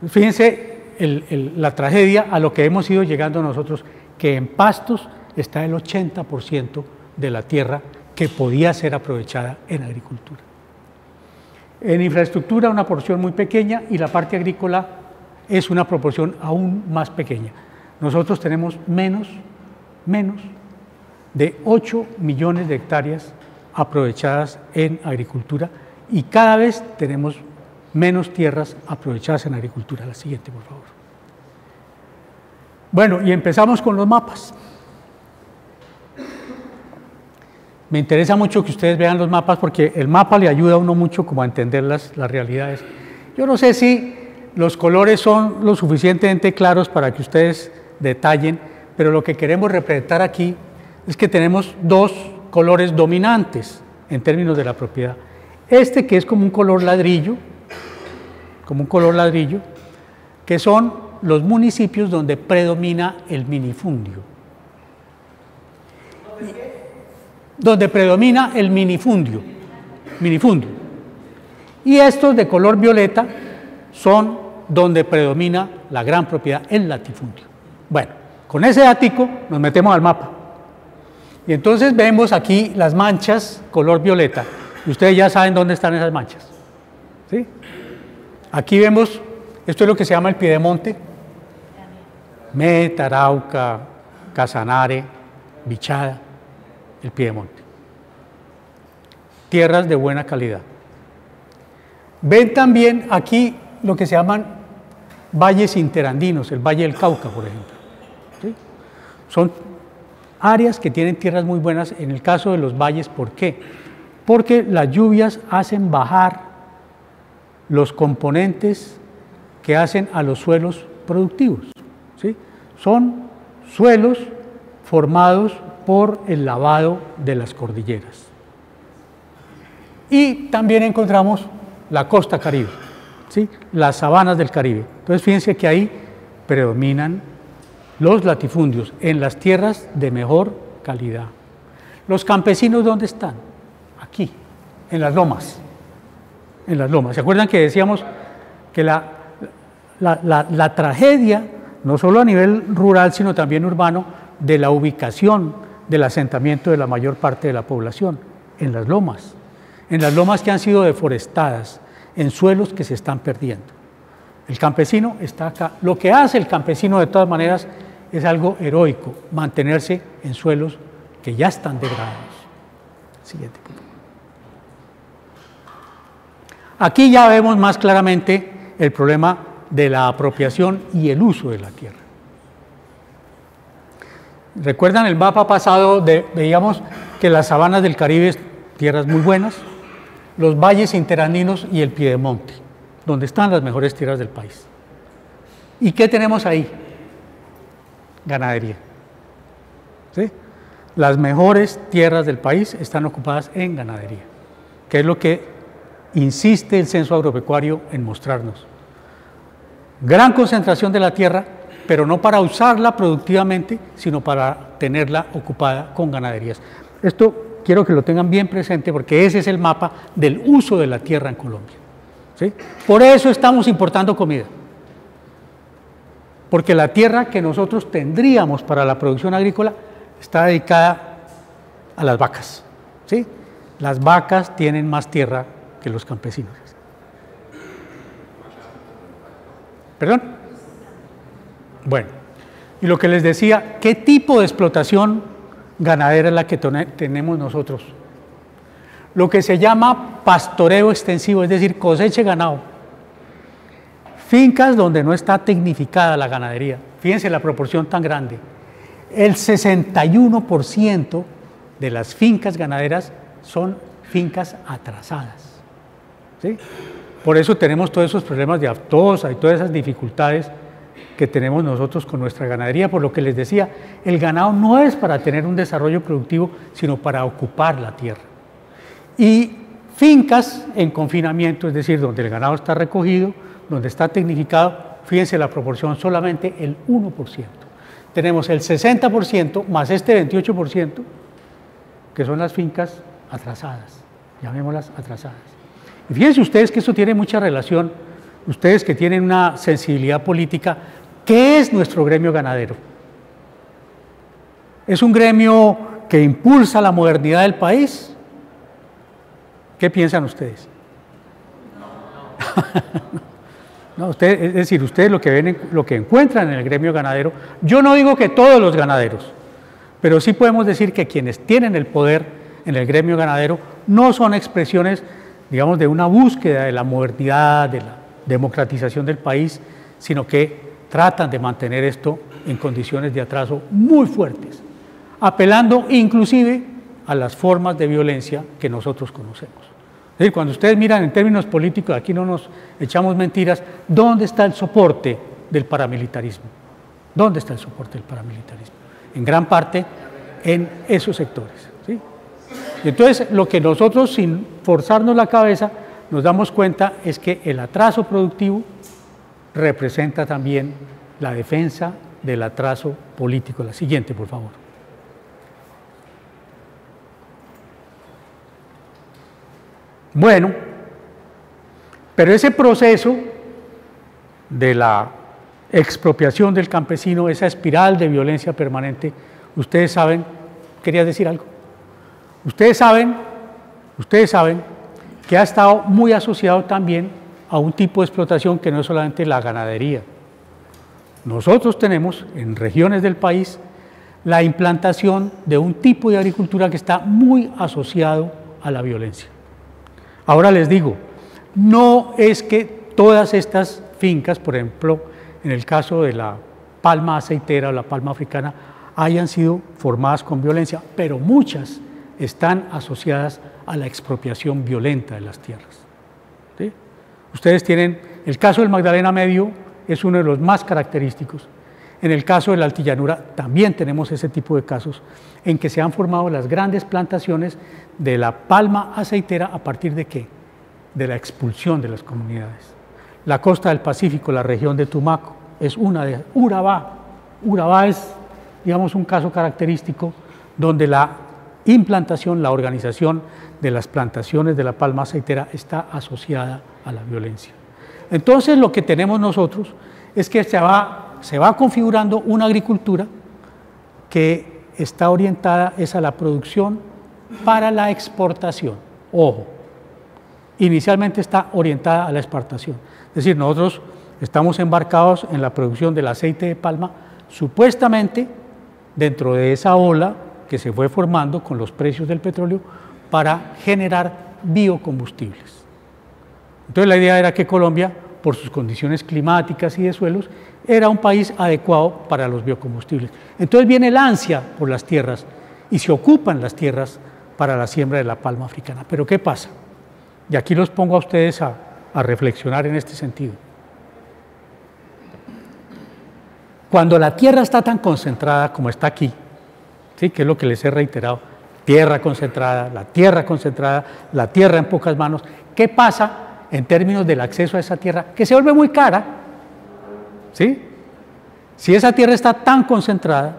Fíjense la tragedia a lo que hemos ido llegando nosotros, que en pastos está el 80% de la tierra que podía ser aprovechada en agricultura. En infraestructura una porción muy pequeña, y la parte agrícola es una proporción aún más pequeña. Nosotros tenemos menos de 8 millones de hectáreas aprovechadas en agricultura, y cada vez tenemos menos tierras aprovechadas en agricultura. La siguiente, por favor. Bueno, y empezamos con los mapas. Me interesa mucho que ustedes vean los mapas, porque el mapa le ayuda a uno mucho como a entender las realidades. Yo no sé si los colores son lo suficientemente claros para que ustedes detallen, pero lo que queremos representar aquí es que tenemos 2 colores dominantes en términos de la propiedad. Este, que es como un color ladrillo, que son los municipios donde predomina el minifundio. Donde predomina el minifundio. Y estos de color violeta son donde predomina la gran propiedad, el latifundio. Bueno, con ese dático nos metemos al mapa. Y entonces vemos aquí las manchas color violeta. Y ustedes ya saben dónde están esas manchas, ¿sí? Aquí vemos, esto es lo que se llama el piedemonte: Meta, Arauca, Casanare, Bichada, el piedemonte. Tierras de buena calidad. Ven también aquí lo que se llaman valles interandinos, el Valle del Cauca, por ejemplo, ¿sí? Son áreas que tienen tierras muy buenas. En el caso de los valles, ¿por qué? Porque las lluvias hacen bajar los componentes que hacen a los suelos productivos, ¿sí? Son suelos formados por el lavado de las cordilleras. Y también encontramos la costa caribe, ¿sí? Las sabanas del Caribe. Entonces fíjense que ahí predominan los latifundios en las tierras de mejor calidad. ¿Los campesinos dónde están? Aquí, en las lomas. En las lomas. ¿Se acuerdan que decíamos que la tragedia, no solo a nivel rural, sino también urbano, de la ubicación del asentamiento de la mayor parte de la población? En las lomas que han sido deforestadas, en suelos que se están perdiendo. El campesino está acá. Lo que hace el campesino de todas maneras es algo heroico, mantenerse en suelos que ya están degradados. Siguiente, por favor. Aquí ya vemos más claramente el problema de la apropiación y el uso de la tierra. ¿Recuerdan el mapa pasado? Veíamos que las sabanas del Caribe, tierras muy buenas, los valles interandinos y el piedemonte, donde están las mejores tierras del país. ¿Y qué tenemos ahí? Ganadería. ¿Sí? Las mejores tierras del país están ocupadas en ganadería, que es lo que insiste el censo agropecuario en mostrarnos. Gran concentración de la tierra, pero no para usarla productivamente, sino para tenerla ocupada con ganaderías. Esto quiero que lo tengan bien presente porque ese es el mapa del uso de la tierra en Colombia. ¿Sí? Por eso estamos importando comida. Porque la tierra que nosotros tendríamos para la producción agrícola está dedicada a las vacas. ¿Sí? Las vacas tienen más tierra que los campesinos. ¿Perdón? Bueno, y lo que les decía, ¿qué tipo de explotación ganadera es la que tenemos nosotros? Lo que se llama pastoreo extensivo, es decir, cosecha de ganado. Fincas donde no está tecnificada la ganadería. Fíjense la proporción tan grande. El 61% de las fincas ganaderas son fincas atrasadas. ¿Sí? Por eso tenemos todos esos problemas de aftosa y todas esas dificultades que tenemos nosotros con nuestra ganadería. Por lo que les decía, el ganado no es para tener un desarrollo productivo, sino para ocupar la tierra. Y fincas en confinamiento, es decir, donde el ganado está recogido, donde está tecnificado, fíjense la proporción, solamente el 1%. Tenemos el 60% más este 28%, que son las fincas atrasadas, llamémoslas atrasadas. Y fíjense ustedes que esto tiene mucha relación, ustedes que tienen una sensibilidad política, ¿qué es nuestro gremio ganadero? ¿Es un gremio que impulsa la modernidad del país? ¿Qué piensan ustedes? No, ustedes, es decir, ustedes lo que ven, lo que encuentran en el gremio ganadero, yo no digo que todos los ganaderos, pero sí podemos decir que quienes tienen el poder en el gremio ganadero no son expresiones, digamos, de una búsqueda de la modernidad, de la democratización del país, sino que tratan de mantener esto en condiciones de atraso muy fuertes, apelando inclusive a las formas de violencia que nosotros conocemos. Es decir, cuando ustedes miran en términos políticos, aquí no nos echamos mentiras, ¿dónde está el soporte del paramilitarismo? ¿Dónde está el soporte del paramilitarismo? En gran parte en esos sectores. ¿Sí? Y entonces, lo que nosotros, sin forzarnos la cabeza, nos damos cuenta es que el atraso productivo representa también la defensa del atraso político. La siguiente, por favor. Bueno, pero ese proceso de la expropiación del campesino, esa espiral de violencia permanente, ustedes saben, ¿quería decir algo? Ustedes saben que ha estado muy asociado también a un tipo de explotación que no es solamente la ganadería. Nosotros tenemos en regiones del país la implantación de un tipo de agricultura que está muy asociado a la violencia. Ahora les digo, no es que todas estas fincas, por ejemplo, en el caso de la palma aceitera o la palma africana, hayan sido formadas con violencia, pero muchas están asociadas a la expropiación violenta de las tierras. ¿Sí? Ustedes tienen el caso del Magdalena Medio, es uno de los más característicos. En el caso de la altillanura también tenemos ese tipo de casos en que se han formado las grandes plantaciones de la palma aceitera a partir de ¿qué? De la expulsión de las comunidades. La costa del Pacífico, la región de Tumaco, es una de Urabá. Urabá es, digamos, un caso característico donde la implantación, la organización de las plantaciones de la palma aceitera está asociada a la violencia. Entonces lo que tenemos nosotros es que se va configurando una agricultura que está orientada es a la producción para la exportación. Ojo, inicialmente está orientada a la exportación. Es decir, nosotros estamos embarcados en la producción del aceite de palma, supuestamente dentro de esa ola que se fue formando con los precios del petróleo para generar biocombustibles. Entonces la idea era que Colombia, por sus condiciones climáticas y de suelos, era un país adecuado para los biocombustibles. Entonces viene el ansia por las tierras y se ocupan las tierras para la siembra de la palma africana. Pero ¿qué pasa? Y aquí los pongo a ustedes a reflexionar en este sentido. Cuando la tierra está tan concentrada como está aquí, ¿sí? Que es lo que les he reiterado, tierra concentrada, la tierra en pocas manos, ¿qué pasa en términos del acceso a esa tierra? Que se vuelve muy cara, ¿sí? Si esa tierra está tan concentrada,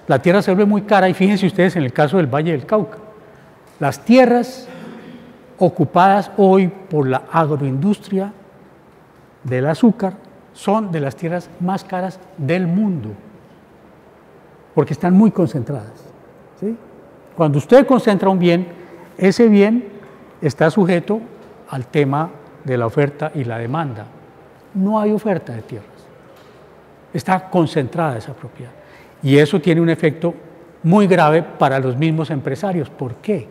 la tierra se vuelve muy cara, y fíjense ustedes en el caso del Valle del Cauca, las tierras ocupadas hoy por la agroindustria del azúcar son de las tierras más caras del mundo, porque están muy concentradas, ¿sí? Cuando usted concentra un bien, ese bien está sujeto al tema de la oferta y la demanda. No hay oferta de tierras, está concentrada esa propiedad. Y eso tiene un efecto muy grave para los mismos empresarios. ¿Por qué?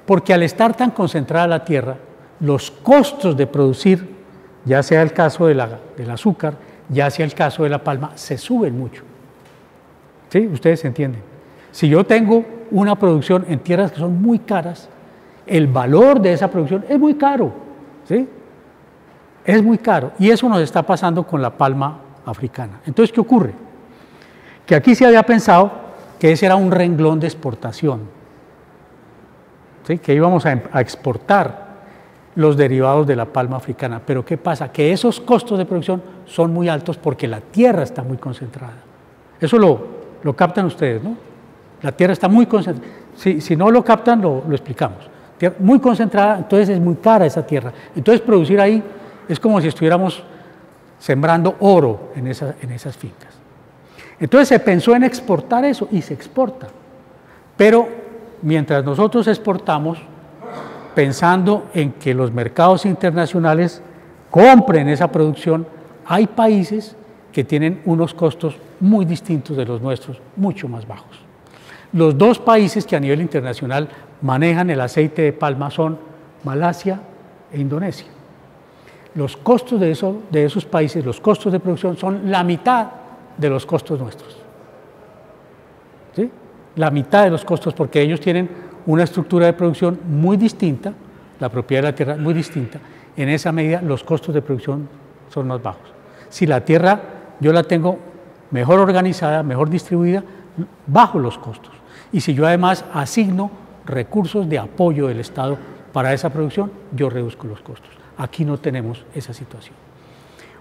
Porque al estar tan concentrada la tierra, los costos de producir, ya sea el caso del azúcar, ya sea el caso de la palma, se suben mucho. ¿Sí? Ustedes entienden. Si yo tengo una producción en tierras que son muy caras, el valor de esa producción es muy caro, ¿sí? Es muy caro, y eso nos está pasando con la palma africana. Entonces, ¿qué ocurre? Que aquí se había pensado que ese era un renglón de exportación, ¿sí? Que íbamos a exportar los derivados de la palma africana. Pero ¿qué pasa? Que esos costos de producción son muy altos porque la tierra está muy concentrada. Eso lo captan ustedes, ¿no? La tierra está muy concentrada. Si no lo captan, lo explicamos. Muy concentrada, entonces es muy cara esa tierra. Entonces producir ahí es como si estuviéramos sembrando oro en esas fincas. Entonces se pensó en exportar eso y se exporta. Pero mientras nosotros exportamos, pensando en que los mercados internacionales compren esa producción, hay países que tienen unos costos muy distintos de los nuestros, mucho más bajos. Los dos países que a nivel internacional manejan el aceite de palma son Malasia e Indonesia. Los costos de esos países, los costos de producción son la mitad de los costos nuestros. ¿Sí? La mitad de los costos, porque ellos tienen una estructura de producción muy distinta, la propiedad de la tierra muy distinta. En esa medida los costos de producción son más bajos. Si la tierra yo la tengo mejor organizada, mejor distribuida, bajo los costos. Y si yo además asigno recursos de apoyo del Estado para esa producción, yo reduzco los costos. Aquí no tenemos esa situación.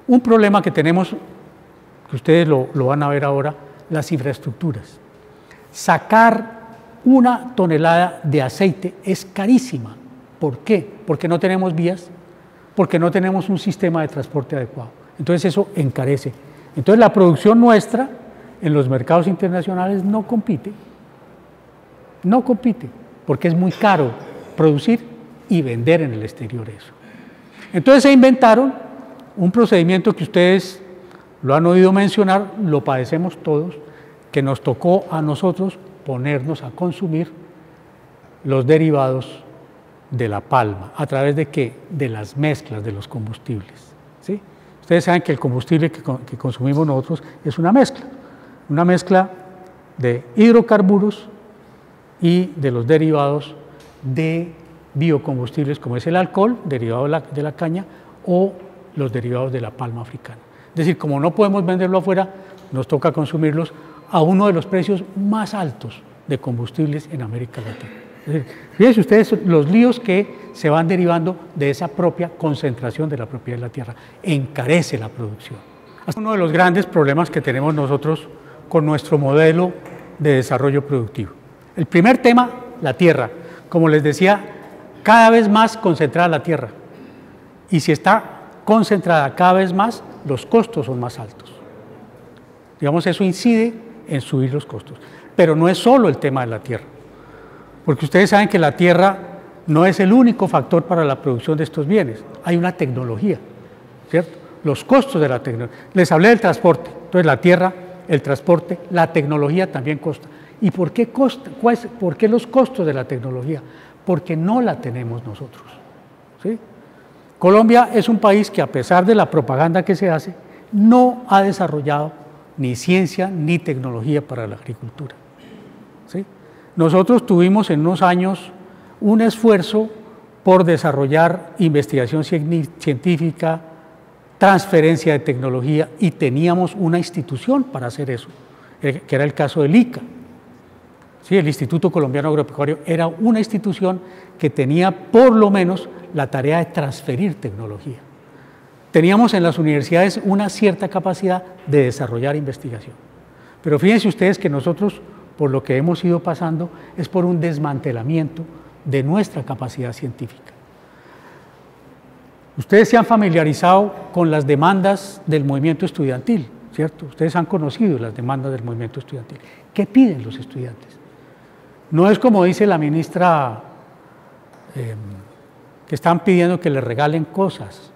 Un problema que tenemos, que ustedes lo van a ver ahora, las infraestructuras. Sacar una tonelada de aceite es carísima. ¿Por qué? Porque no tenemos vías, porque no tenemos un sistema de transporte adecuado. Entonces eso encarece. Entonces la producción nuestra en los mercados internacionales no compite, porque es muy caro producir y vender en el exterior eso. Entonces se inventaron un procedimiento que ustedes lo han oído mencionar, lo padecemos todos, que nos tocó a nosotros ponernos a consumir los derivados de la palma. ¿A través de qué? De las mezclas de los combustibles, ¿sí? Ustedes saben que el combustible que consumimos nosotros es una mezcla de hidrocarburos y de los derivados de biocombustibles, como es el alcohol, derivado de la caña, o los derivados de la palma africana. Es decir, como no podemos venderlo afuera, nos toca consumirlos a uno de los precios más altos de combustibles en América Latina. Es decir, fíjense ustedes los líos que se van derivando de esa propia concentración de la propiedad de la tierra. Encarece la producción. Es uno de los grandes problemas que tenemos nosotros con nuestro modelo de desarrollo productivo. El primer tema, la tierra. Como les decía, cada vez más concentrada la tierra. Y si está concentrada cada vez más, los costos son más altos. Digamos, eso incide en subir los costos. Pero no es solo el tema de la tierra. Porque ustedes saben que la tierra no es el único factor para la producción de estos bienes. Hay una tecnología, ¿cierto? Los costos de la tecnología. Les hablé del transporte. Entonces, la tierra, el transporte, la tecnología también costa. ¿Y por qué costa? ¿Por qué los costos de la tecnología? Porque no la tenemos nosotros, ¿sí? Colombia es un país que, a pesar de la propaganda que se hace, no ha desarrollado ni ciencia ni tecnología para la agricultura, ¿sí? Nosotros tuvimos en unos años un esfuerzo por desarrollar investigación científica, transferencia de tecnología, y teníamos una institución para hacer eso, que era el caso del ICA. Sí, el Instituto Colombiano Agropecuario era una institución que tenía por lo menos la tarea de transferir tecnología. Teníamos en las universidades una cierta capacidad de desarrollar investigación. Pero fíjense ustedes que nosotros, por lo que hemos ido pasando, es por un desmantelamiento de nuestra capacidad científica. Ustedes se han familiarizado con las demandas del movimiento estudiantil, ¿cierto? Ustedes han conocido las demandas del movimiento estudiantil. ¿Qué piden los estudiantes? No es como dice la ministra, que están pidiendo que les regalen cosas,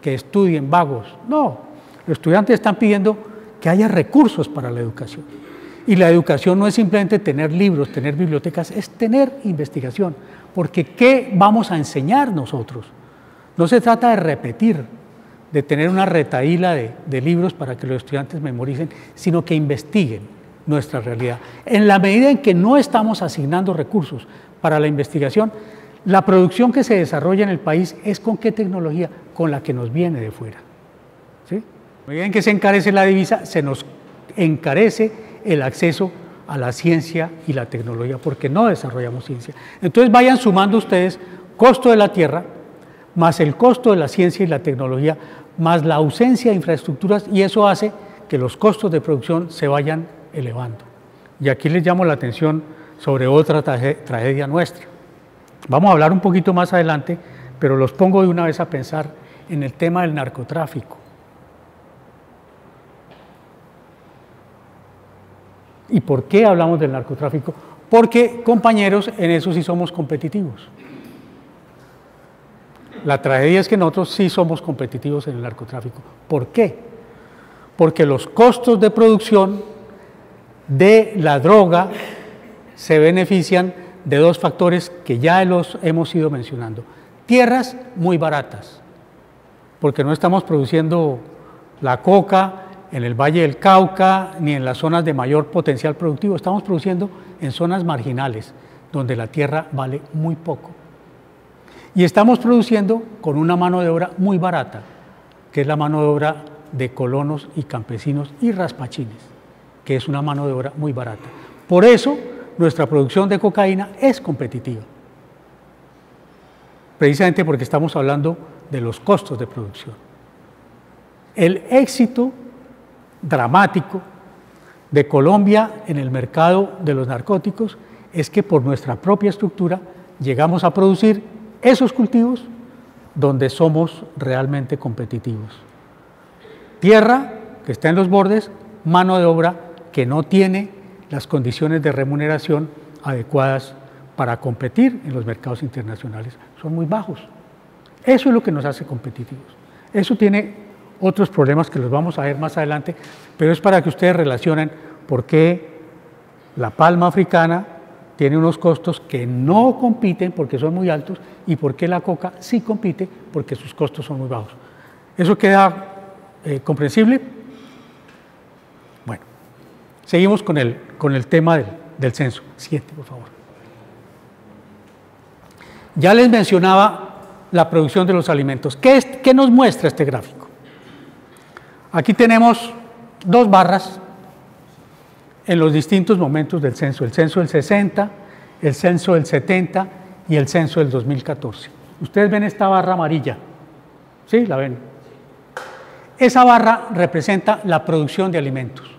que estudien vagos. No, los estudiantes están pidiendo que haya recursos para la educación. Y la educación no es simplemente tener libros, tener bibliotecas, es tener investigación. Porque ¿qué vamos a enseñar nosotros? No se trata de repetir, de tener una retahíla de libros para que los estudiantes memoricen, sino que investiguen nuestra realidad. En la medida en que no estamos asignando recursos para la investigación, la producción que se desarrolla en el país es ¿con qué tecnología? Con la que nos viene de fuera, ¿sí? En la medida en que se encarece la divisa, se nos encarece el acceso a la ciencia y la tecnología, porque no desarrollamos ciencia. Entonces vayan sumando ustedes costo de la tierra, más el costo de la ciencia y la tecnología, más la ausencia de infraestructuras, y eso hace que los costos de producción se vayan elevando. Y aquí les llamo la atención sobre otra tragedia nuestra. Vamos a hablar un poquito más adelante, pero los pongo de una vez a pensar en el tema del narcotráfico. ¿Y por qué hablamos del narcotráfico? Porque, compañeros, en eso sí somos competitivos. La tragedia es que nosotros sí somos competitivos en el narcotráfico. ¿Por qué? Porque los costos de producción de la droga se benefician de dos factores que ya los hemos ido mencionando. Tierras muy baratas, porque no estamos produciendo la coca en el Valle del Cauca ni en las zonas de mayor potencial productivo, estamos produciendo en zonas marginales, donde la tierra vale muy poco. Y estamos produciendo con una mano de obra muy barata, que es la mano de obra de colonos y campesinos y raspachines, que es una mano de obra muy barata. Por eso, nuestra producción de cocaína es competitiva. Precisamente porque estamos hablando de los costos de producción. El éxito dramático de Colombia en el mercado de los narcóticos es que por nuestra propia estructura llegamos a producir esos cultivos donde somos realmente competitivos. Tierra que está en los bordes, mano de obra que no tiene las condiciones de remuneración adecuadas para competir en los mercados internacionales. Son muy bajos. Eso es lo que nos hace competitivos. Eso tiene otros problemas que los vamos a ver más adelante, pero es para que ustedes relacionen por qué la palma africana tiene unos costos que no compiten porque son muy altos y por qué la coca sí compite porque sus costos son muy bajos. ¿Eso queda comprensible? Bueno, seguimos con el tema del censo. Siguiente, por favor. Ya les mencionaba la producción de los alimentos. ¿Qué nos muestra este gráfico? Aquí tenemos dos barras en los distintos momentos del censo, el censo del 60, el censo del 70 y el censo del 2014. Ustedes ven esta barra amarilla, ¿sí? ¿La ven? Esa barra representa la producción de alimentos.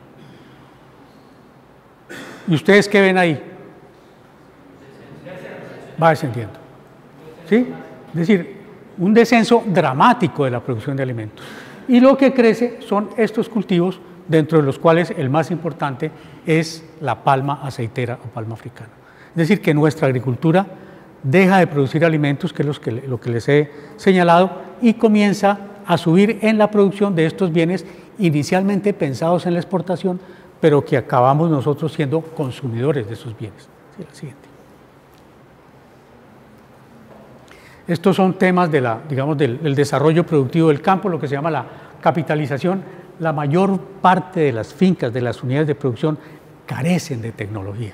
¿Y ustedes qué ven ahí? Va descendiendo, ¿sí? Es decir, un descenso dramático de la producción de alimentos. Y lo que crece son estos cultivos, dentro de los cuales el más importante es la palma aceitera o palma africana. Es decir, que nuestra agricultura deja de producir alimentos, que es lo que les he señalado, y comienza a subir en la producción de estos bienes inicialmente pensados en la exportación, pero que acabamos nosotros siendo consumidores de esos bienes. Sí, la siguiente. Estos son temas de digamos, del desarrollo productivo del campo, lo que se llama la capitalización. La mayor parte de las fincas, de las unidades de producción, carecen de tecnología.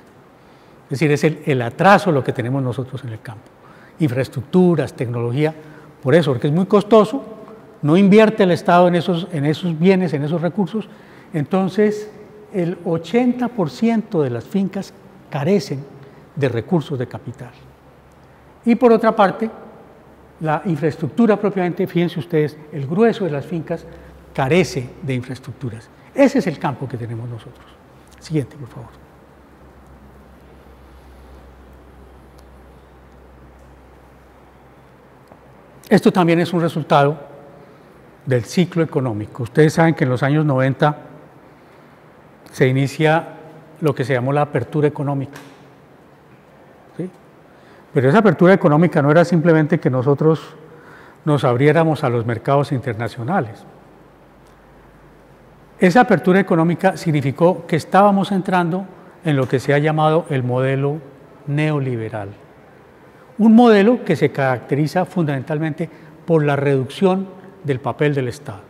Es decir, es el atraso lo que tenemos nosotros en el campo. Infraestructuras, tecnología, por eso, porque es muy costoso, no invierte el Estado en esos bienes, en esos recursos, entonces el 80% de las fincas carecen de recursos de capital. Y por otra parte, la infraestructura propiamente, fíjense ustedes, el grueso de las fincas carece de infraestructuras. Ese es el campo que tenemos nosotros. Siguiente, por favor. Esto también es un resultado del ciclo económico. Ustedes saben que en los años 90 se inicia lo que se llamó la apertura económica. ¿Sí? Pero esa apertura económica no era simplemente que nosotros nos abriéramos a los mercados internacionales. Esa apertura económica significó que estábamos entrando en lo que se ha llamado el modelo neoliberal. Un modelo que se caracteriza fundamentalmente por la reducción del papel del Estado.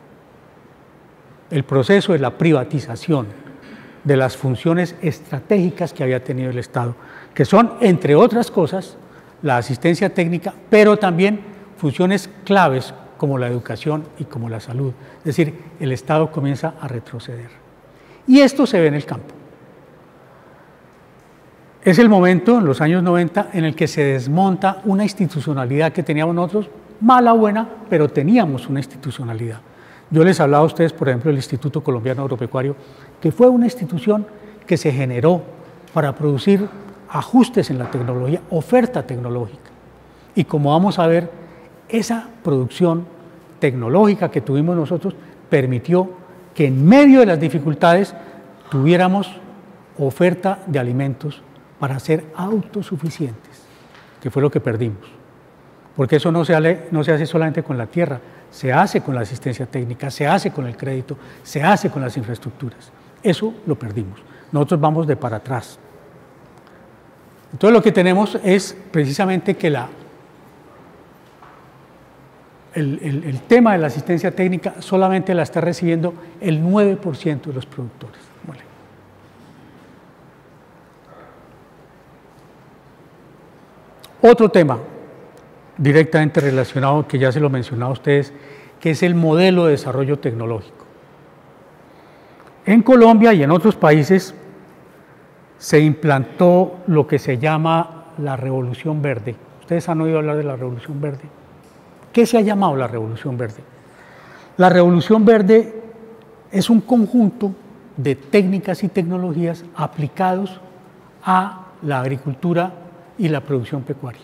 El proceso de la privatización de las funciones estratégicas que había tenido el Estado, que son, entre otras cosas, la asistencia técnica, pero también funciones claves como la educación y como la salud. Es decir, el Estado comienza a retroceder. Y esto se ve en el campo. Es el momento, en los años 90, en el que se desmonta una institucionalidad que teníamos nosotros, mala o buena, pero teníamos una institucionalidad. Yo les hablaba a ustedes, por ejemplo, del Instituto Colombiano Agropecuario, que fue una institución que se generó para producir ajustes en la tecnología, oferta tecnológica. Y como vamos a ver, esa producción tecnológica que tuvimos nosotros permitió que en medio de las dificultades tuviéramos oferta de alimentos para ser autosuficientes, que fue lo que perdimos. Porque eso no se hace solamente con la tierra, se hace con la asistencia técnica, se hace con el crédito, se hace con las infraestructuras. Eso lo perdimos. Nosotros vamos de para atrás. Entonces lo que tenemos es precisamente que el tema de la asistencia técnica solamente la está recibiendo el 9% de los productores. Vale. Otro tema directamente relacionado, que ya se lo mencionaba a ustedes, que es el modelo de desarrollo tecnológico. En Colombia y en otros países se implantó lo que se llama la Revolución Verde. ¿Ustedes han oído hablar de la Revolución Verde? ¿Qué se ha llamado la Revolución Verde? La Revolución Verde es un conjunto de técnicas y tecnologías aplicados a la agricultura y la producción pecuaria.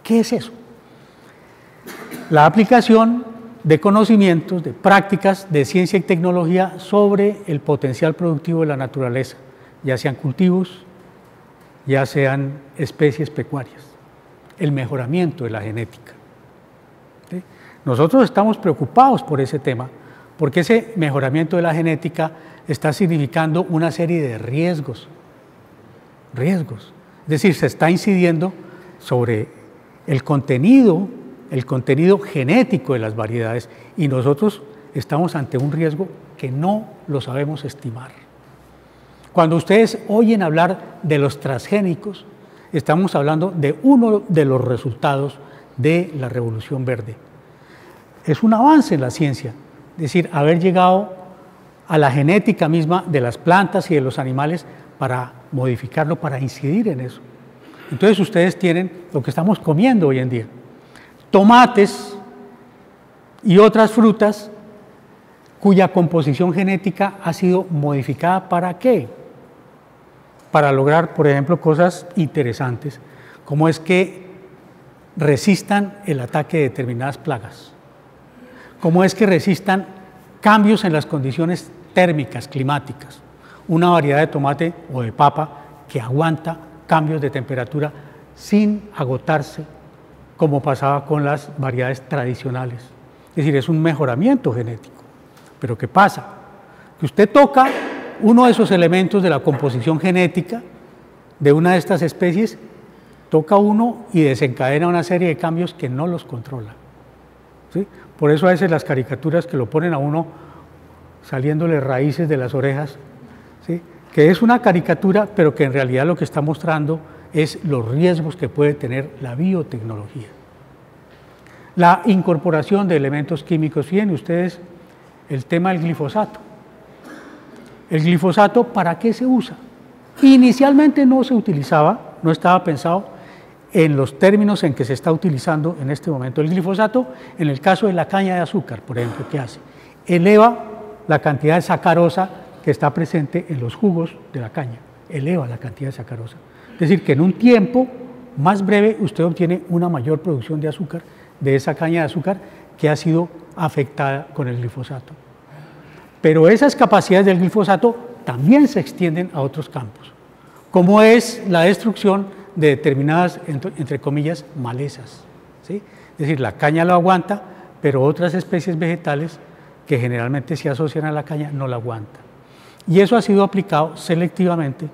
¿Qué es eso? La aplicación de conocimientos, de prácticas de ciencia y tecnología sobre el potencial productivo de la naturaleza, ya sean cultivos, ya sean especies pecuarias, el mejoramiento de la genética. ¿Sí? Nosotros estamos preocupados por ese tema, porque ese mejoramiento de la genética está significando una serie de riesgos. Es decir, se está incidiendo sobre el contenido genético de las variedades y nosotros estamos ante un riesgo que no lo sabemos estimar. Cuando ustedes oyen hablar de los transgénicos, estamos hablando de uno de los resultados de la Revolución Verde. Es un avance en la ciencia, es decir, haber llegado a la genética misma de las plantas y de los animales para modificarlo, para incidir en eso. Entonces ustedes tienen lo que estamos comiendo hoy en día. Tomates y otras frutas cuya composición genética ha sido modificada. ¿Para qué? Para lograr, por ejemplo, cosas interesantes, como es que resistan el ataque de determinadas plagas, como es que resistan cambios en las condiciones térmicas, climáticas. Una variedad de tomate o de papa que aguanta cambios de temperatura sin agotarse, como pasaba con las variedades tradicionales. Es decir, es un mejoramiento genético. Pero ¿qué pasa? Que usted toca uno de esos elementos de la composición genética de una de estas especies, toca uno y desencadena una serie de cambios que no los controla. ¿Sí? Por eso a veces las caricaturas que lo ponen a uno saliéndole raíces de las orejas, ¿sí? Que es una caricatura, pero que en realidad lo que está mostrando es los riesgos que puede tener la biotecnología. La incorporación de elementos químicos. Fíjense ustedes el tema del glifosato. ¿El glifosato para qué se usa? Inicialmente no se utilizaba, no estaba pensado en los términos en que se está utilizando en este momento. El glifosato, en el caso de la caña de azúcar, por ejemplo, ¿qué hace? Eleva la cantidad de sacarosa que está presente en los jugos de la caña, eleva la cantidad de sacarosa. Es decir, que en un tiempo más breve usted obtiene una mayor producción de azúcar de esa caña de azúcar que ha sido afectada con el glifosato. Pero esas capacidades del glifosato también se extienden a otros campos, como es la destrucción de determinadas, entre comillas, malezas, ¿sí? Es decir, la caña lo aguanta, pero otras especies vegetales que generalmente se asocian a la caña no la aguantan. Y eso ha sido aplicado selectivamente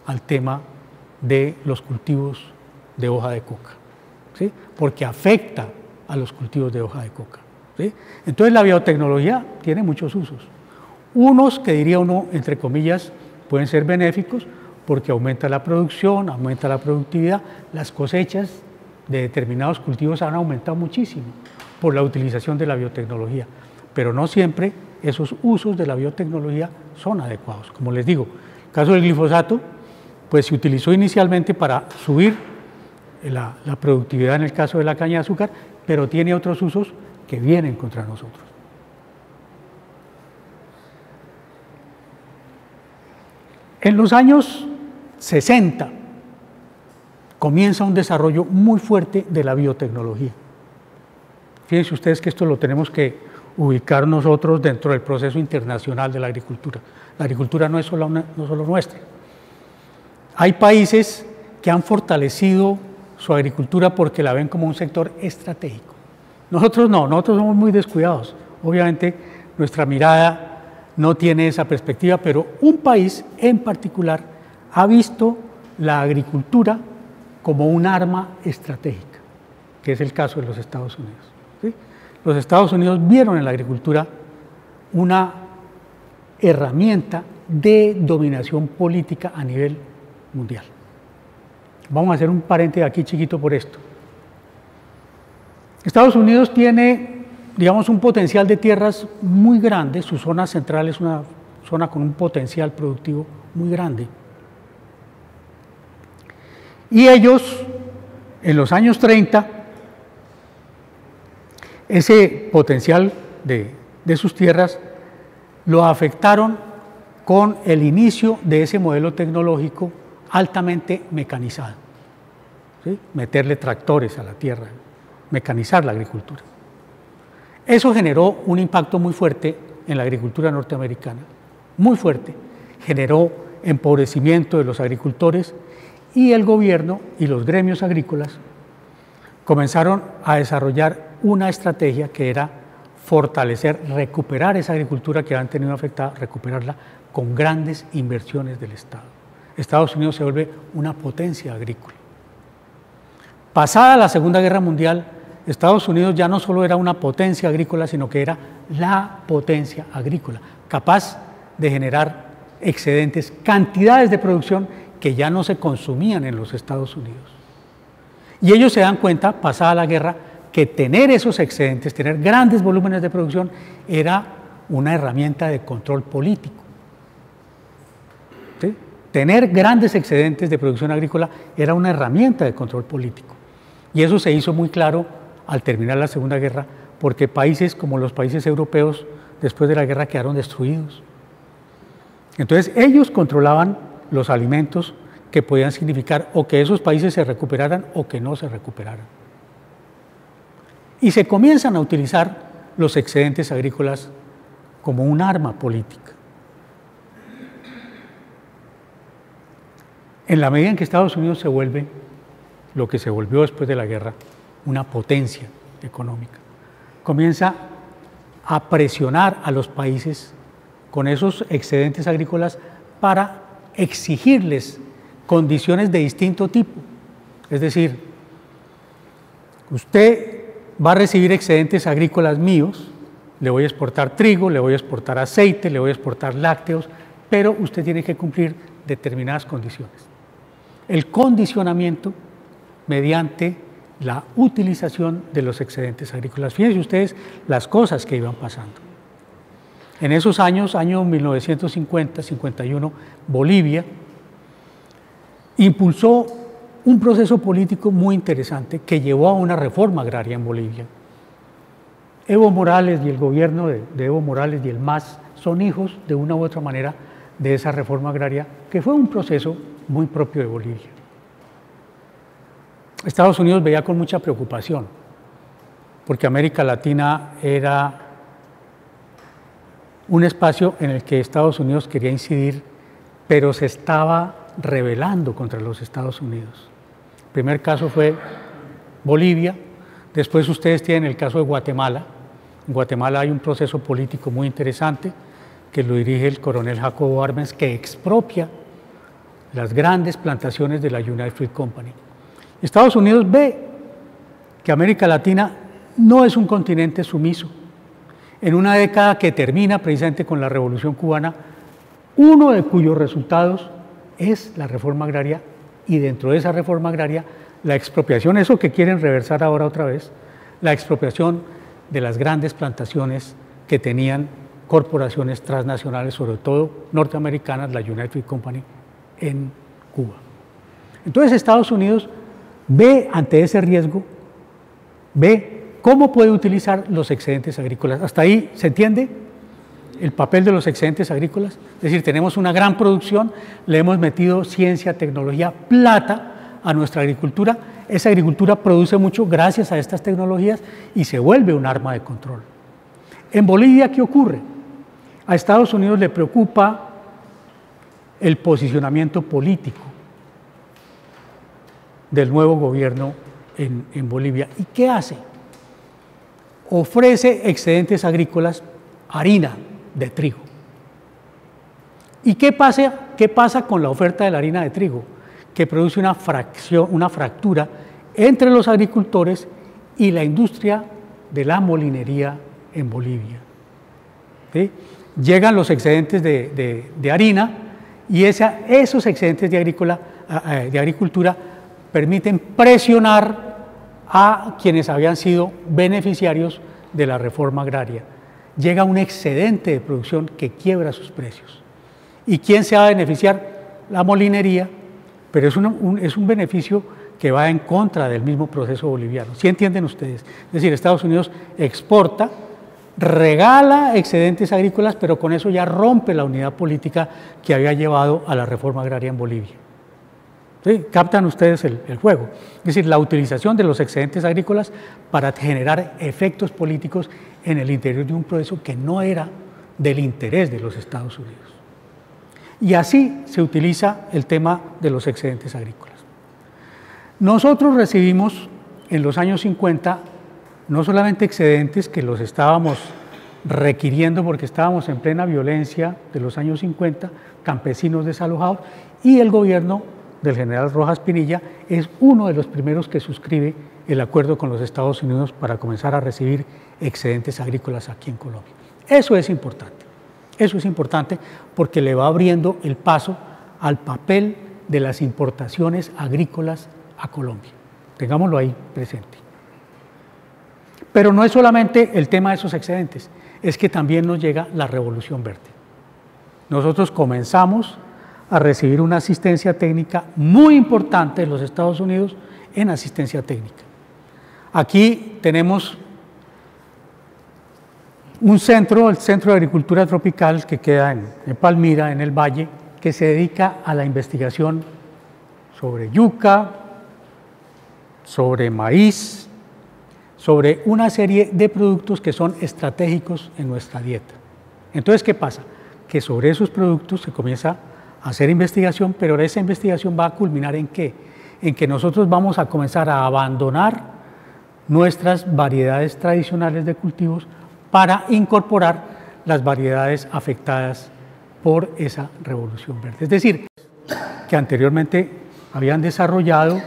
al tema de los cultivos de hoja de coca, ¿sí? Porque afecta a los cultivos de hoja de coca, ¿sí? Entonces la biotecnología tiene muchos usos. Unos que diría uno, entre comillas, pueden ser benéficos porque aumenta la producción, aumenta la productividad. Las cosechas de determinados cultivos han aumentado muchísimo por la utilización de la biotecnología, pero no siempre esos usos de la biotecnología son adecuados. Como les digo, el caso del glifosato, pues se utilizó inicialmente para subir la productividad en el caso de la caña de azúcar, pero tiene otros usos que vienen contra nosotros. En los años 60 comienza un desarrollo muy fuerte de la biotecnología. Fíjense ustedes que esto lo tenemos que ubicar nosotros dentro del proceso internacional de la agricultura. La agricultura no es solo nuestra. Hay países que han fortalecido su agricultura porque la ven como un sector estratégico. Nosotros no, nosotros somos muy descuidados. Obviamente nuestra mirada no tiene esa perspectiva, pero un país en particular ha visto la agricultura como un arma estratégica, que es el caso de los Estados Unidos, ¿sí? Los Estados Unidos vieron en la agricultura una herramienta de dominación política a nivel mundial. Vamos a hacer un paréntesis aquí chiquito por esto. Estados Unidos tiene, digamos, un potencial de tierras muy grande. Su zona central es una zona con un potencial productivo muy grande. Y ellos, en los años 30, ese potencial de sus tierras lo afectaron con el inicio de ese modelo tecnológico altamente mecanizado, ¿sí? Meterle tractores a la tierra, mecanizar la agricultura. Eso generó un impacto muy fuerte en la agricultura norteamericana, muy fuerte. Generó empobrecimiento de los agricultores y el gobierno y los gremios agrícolas comenzaron a desarrollar una estrategia que era fortalecer, recuperar esa agricultura que habían tenido afectada, recuperarla con grandes inversiones del Estado. Estados Unidos se vuelve una potencia agrícola. Pasada la Segunda Guerra Mundial, Estados Unidos ya no solo era una potencia agrícola, sino que era la potencia agrícola, capaz de generar excedentes, cantidades de producción que ya no se consumían en los Estados Unidos. Y ellos se dan cuenta, pasada la guerra, que tener esos excedentes, tener grandes volúmenes de producción, era una herramienta de control político. ¿Sí? Tener grandes excedentes de producción agrícola era una herramienta de control político. Y eso se hizo muy claro al terminar la Segunda Guerra, porque países como los países europeos después de la guerra quedaron destruidos. Entonces ellos controlaban los alimentos que podían significar o que esos países se recuperaran o que no se recuperaran. Y se comienzan a utilizar los excedentes agrícolas como un arma política. En la medida en que Estados Unidos se vuelve, lo que se volvió después de la guerra, una potencia económica, comienza a presionar a los países con esos excedentes agrícolas para exigirles condiciones de distinto tipo. Es decir, usted va a recibir excedentes agrícolas míos, le voy a exportar trigo, le voy a exportar aceite, le voy a exportar lácteos, pero usted tiene que cumplir determinadas condiciones. El condicionamiento mediante la utilización de los excedentes agrícolas. Fíjense ustedes las cosas que iban pasando. En esos años, año 1950-51, Bolivia impulsó un proceso político muy interesante que llevó a una reforma agraria en Bolivia. Evo Morales y el gobierno de Evo Morales y el MAS son hijos de una u otra manera de esa reforma agraria, que fue un proceso muy propio de Bolivia. Estados Unidos veía con mucha preocupación, porque América Latina era un espacio en el que Estados Unidos quería incidir, pero se estaba rebelando contra los Estados Unidos. El primer caso fue Bolivia, después ustedes tienen el caso de Guatemala. En Guatemala hay un proceso político muy interesante que lo dirige el coronel Jacobo Arbenz, que expropia las grandes plantaciones de la United Fruit Company. Estados Unidos ve que América Latina no es un continente sumiso. En una década que termina precisamente con la Revolución Cubana, uno de cuyos resultados es la reforma agraria, y dentro de esa reforma agraria la expropiación, eso que quieren reversar ahora otra vez, la expropiación de las grandes plantaciones que tenían corporaciones transnacionales, sobre todo norteamericanas, la United Fruit Company, en Cuba. Entonces Estados Unidos ve ante ese riesgo, ve cómo puede utilizar los excedentes agrícolas. ¿Hasta ahí se entiende el papel de los excedentes agrícolas? Es decir, tenemos una gran producción, le hemos metido ciencia, tecnología, plata a nuestra agricultura. Esa agricultura produce mucho gracias a estas tecnologías y se vuelve un arma de control. En Bolivia, ¿qué ocurre? A Estados Unidos le preocupa el posicionamiento político del nuevo gobierno en Bolivia. ¿Y qué hace? Ofrece excedentes agrícolas, harina de trigo. ¿Y qué pasa con la oferta de la harina de trigo? Que produce una fractura entre los agricultores y la industria de la molinería en Bolivia. ¿Sí? Llegan los excedentes de harina y esos excedentes de agricultura permiten presionar a quienes habían sido beneficiarios de la reforma agraria. Llega un excedente de producción que quiebra sus precios. ¿Y quién se va a beneficiar? La molinería, pero es un beneficio que va en contra del mismo proceso boliviano. ¿Sí entienden ustedes? Es decir, Estados Unidos exporta, regala excedentes agrícolas, pero con eso ya rompe la unidad política que había llevado a la reforma agraria en Bolivia. ¿Sí? ¿Captan ustedes el juego? Es decir, la utilización de los excedentes agrícolas para generar efectos políticos en el interior de un proceso que no era del interés de los Estados Unidos. Y así se utiliza el tema de los excedentes agrícolas. Nosotros recibimos en los años 50 no solamente excedentes que los estábamos requiriendo porque estábamos en plena violencia de los años 50, campesinos desalojados, y el gobierno del general Rojas Pinilla es uno de los primeros que suscribe el acuerdo con los Estados Unidos para comenzar a recibir excedentes agrícolas aquí en Colombia. Eso es importante porque le va abriendo el paso al papel de las importaciones agrícolas a Colombia. Tengámoslo ahí presente. Pero no es solamente el tema de esos excedentes. es que también nos llega la revolución verde. Nosotros comenzamos a recibir una asistencia técnica muy importante de los Estados Unidos en asistencia técnica. Aquí tenemos un centro, el Centro de Agricultura Tropical, que queda en Palmira, en el Valle, que se dedica a la investigación sobre yuca, sobre maíz, sobre una serie de productos que son estratégicos en nuestra dieta. Entonces, ¿qué pasa? Que sobre esos productos se comienza a hacer investigación, pero esa investigación va a culminar ¿en qué? En que nosotros vamos a comenzar a abandonar nuestras variedades tradicionales de cultivos para incorporar las variedades afectadas por esa revolución verde. Es decir, que anteriormente habían desarrollado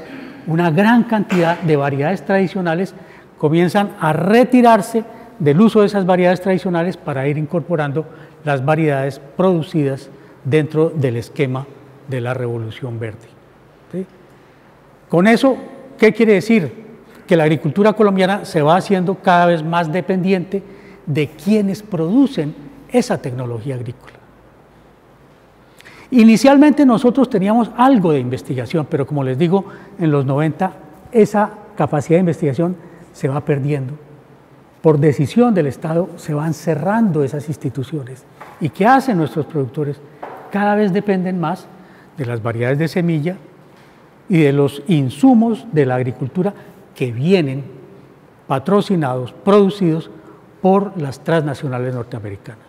una gran cantidad de variedades tradicionales, comienzan a retirarse del uso de esas variedades tradicionales para ir incorporando las variedades producidas dentro del esquema de la revolución verde. ¿Sí? Con eso, ¿qué quiere decir? Que la agricultura colombiana se va haciendo cada vez más dependiente de quienes producen esa tecnología agrícola. Inicialmente nosotros teníamos algo de investigación, pero como les digo, en los 90 esa capacidad de investigación se va perdiendo. Por decisión del Estado se van cerrando esas instituciones. ¿Y qué hacen nuestros productores? Cada vez dependen más de las variedades de semilla y de los insumos de la agricultura que vienen patrocinados, producidos por las transnacionales norteamericanas.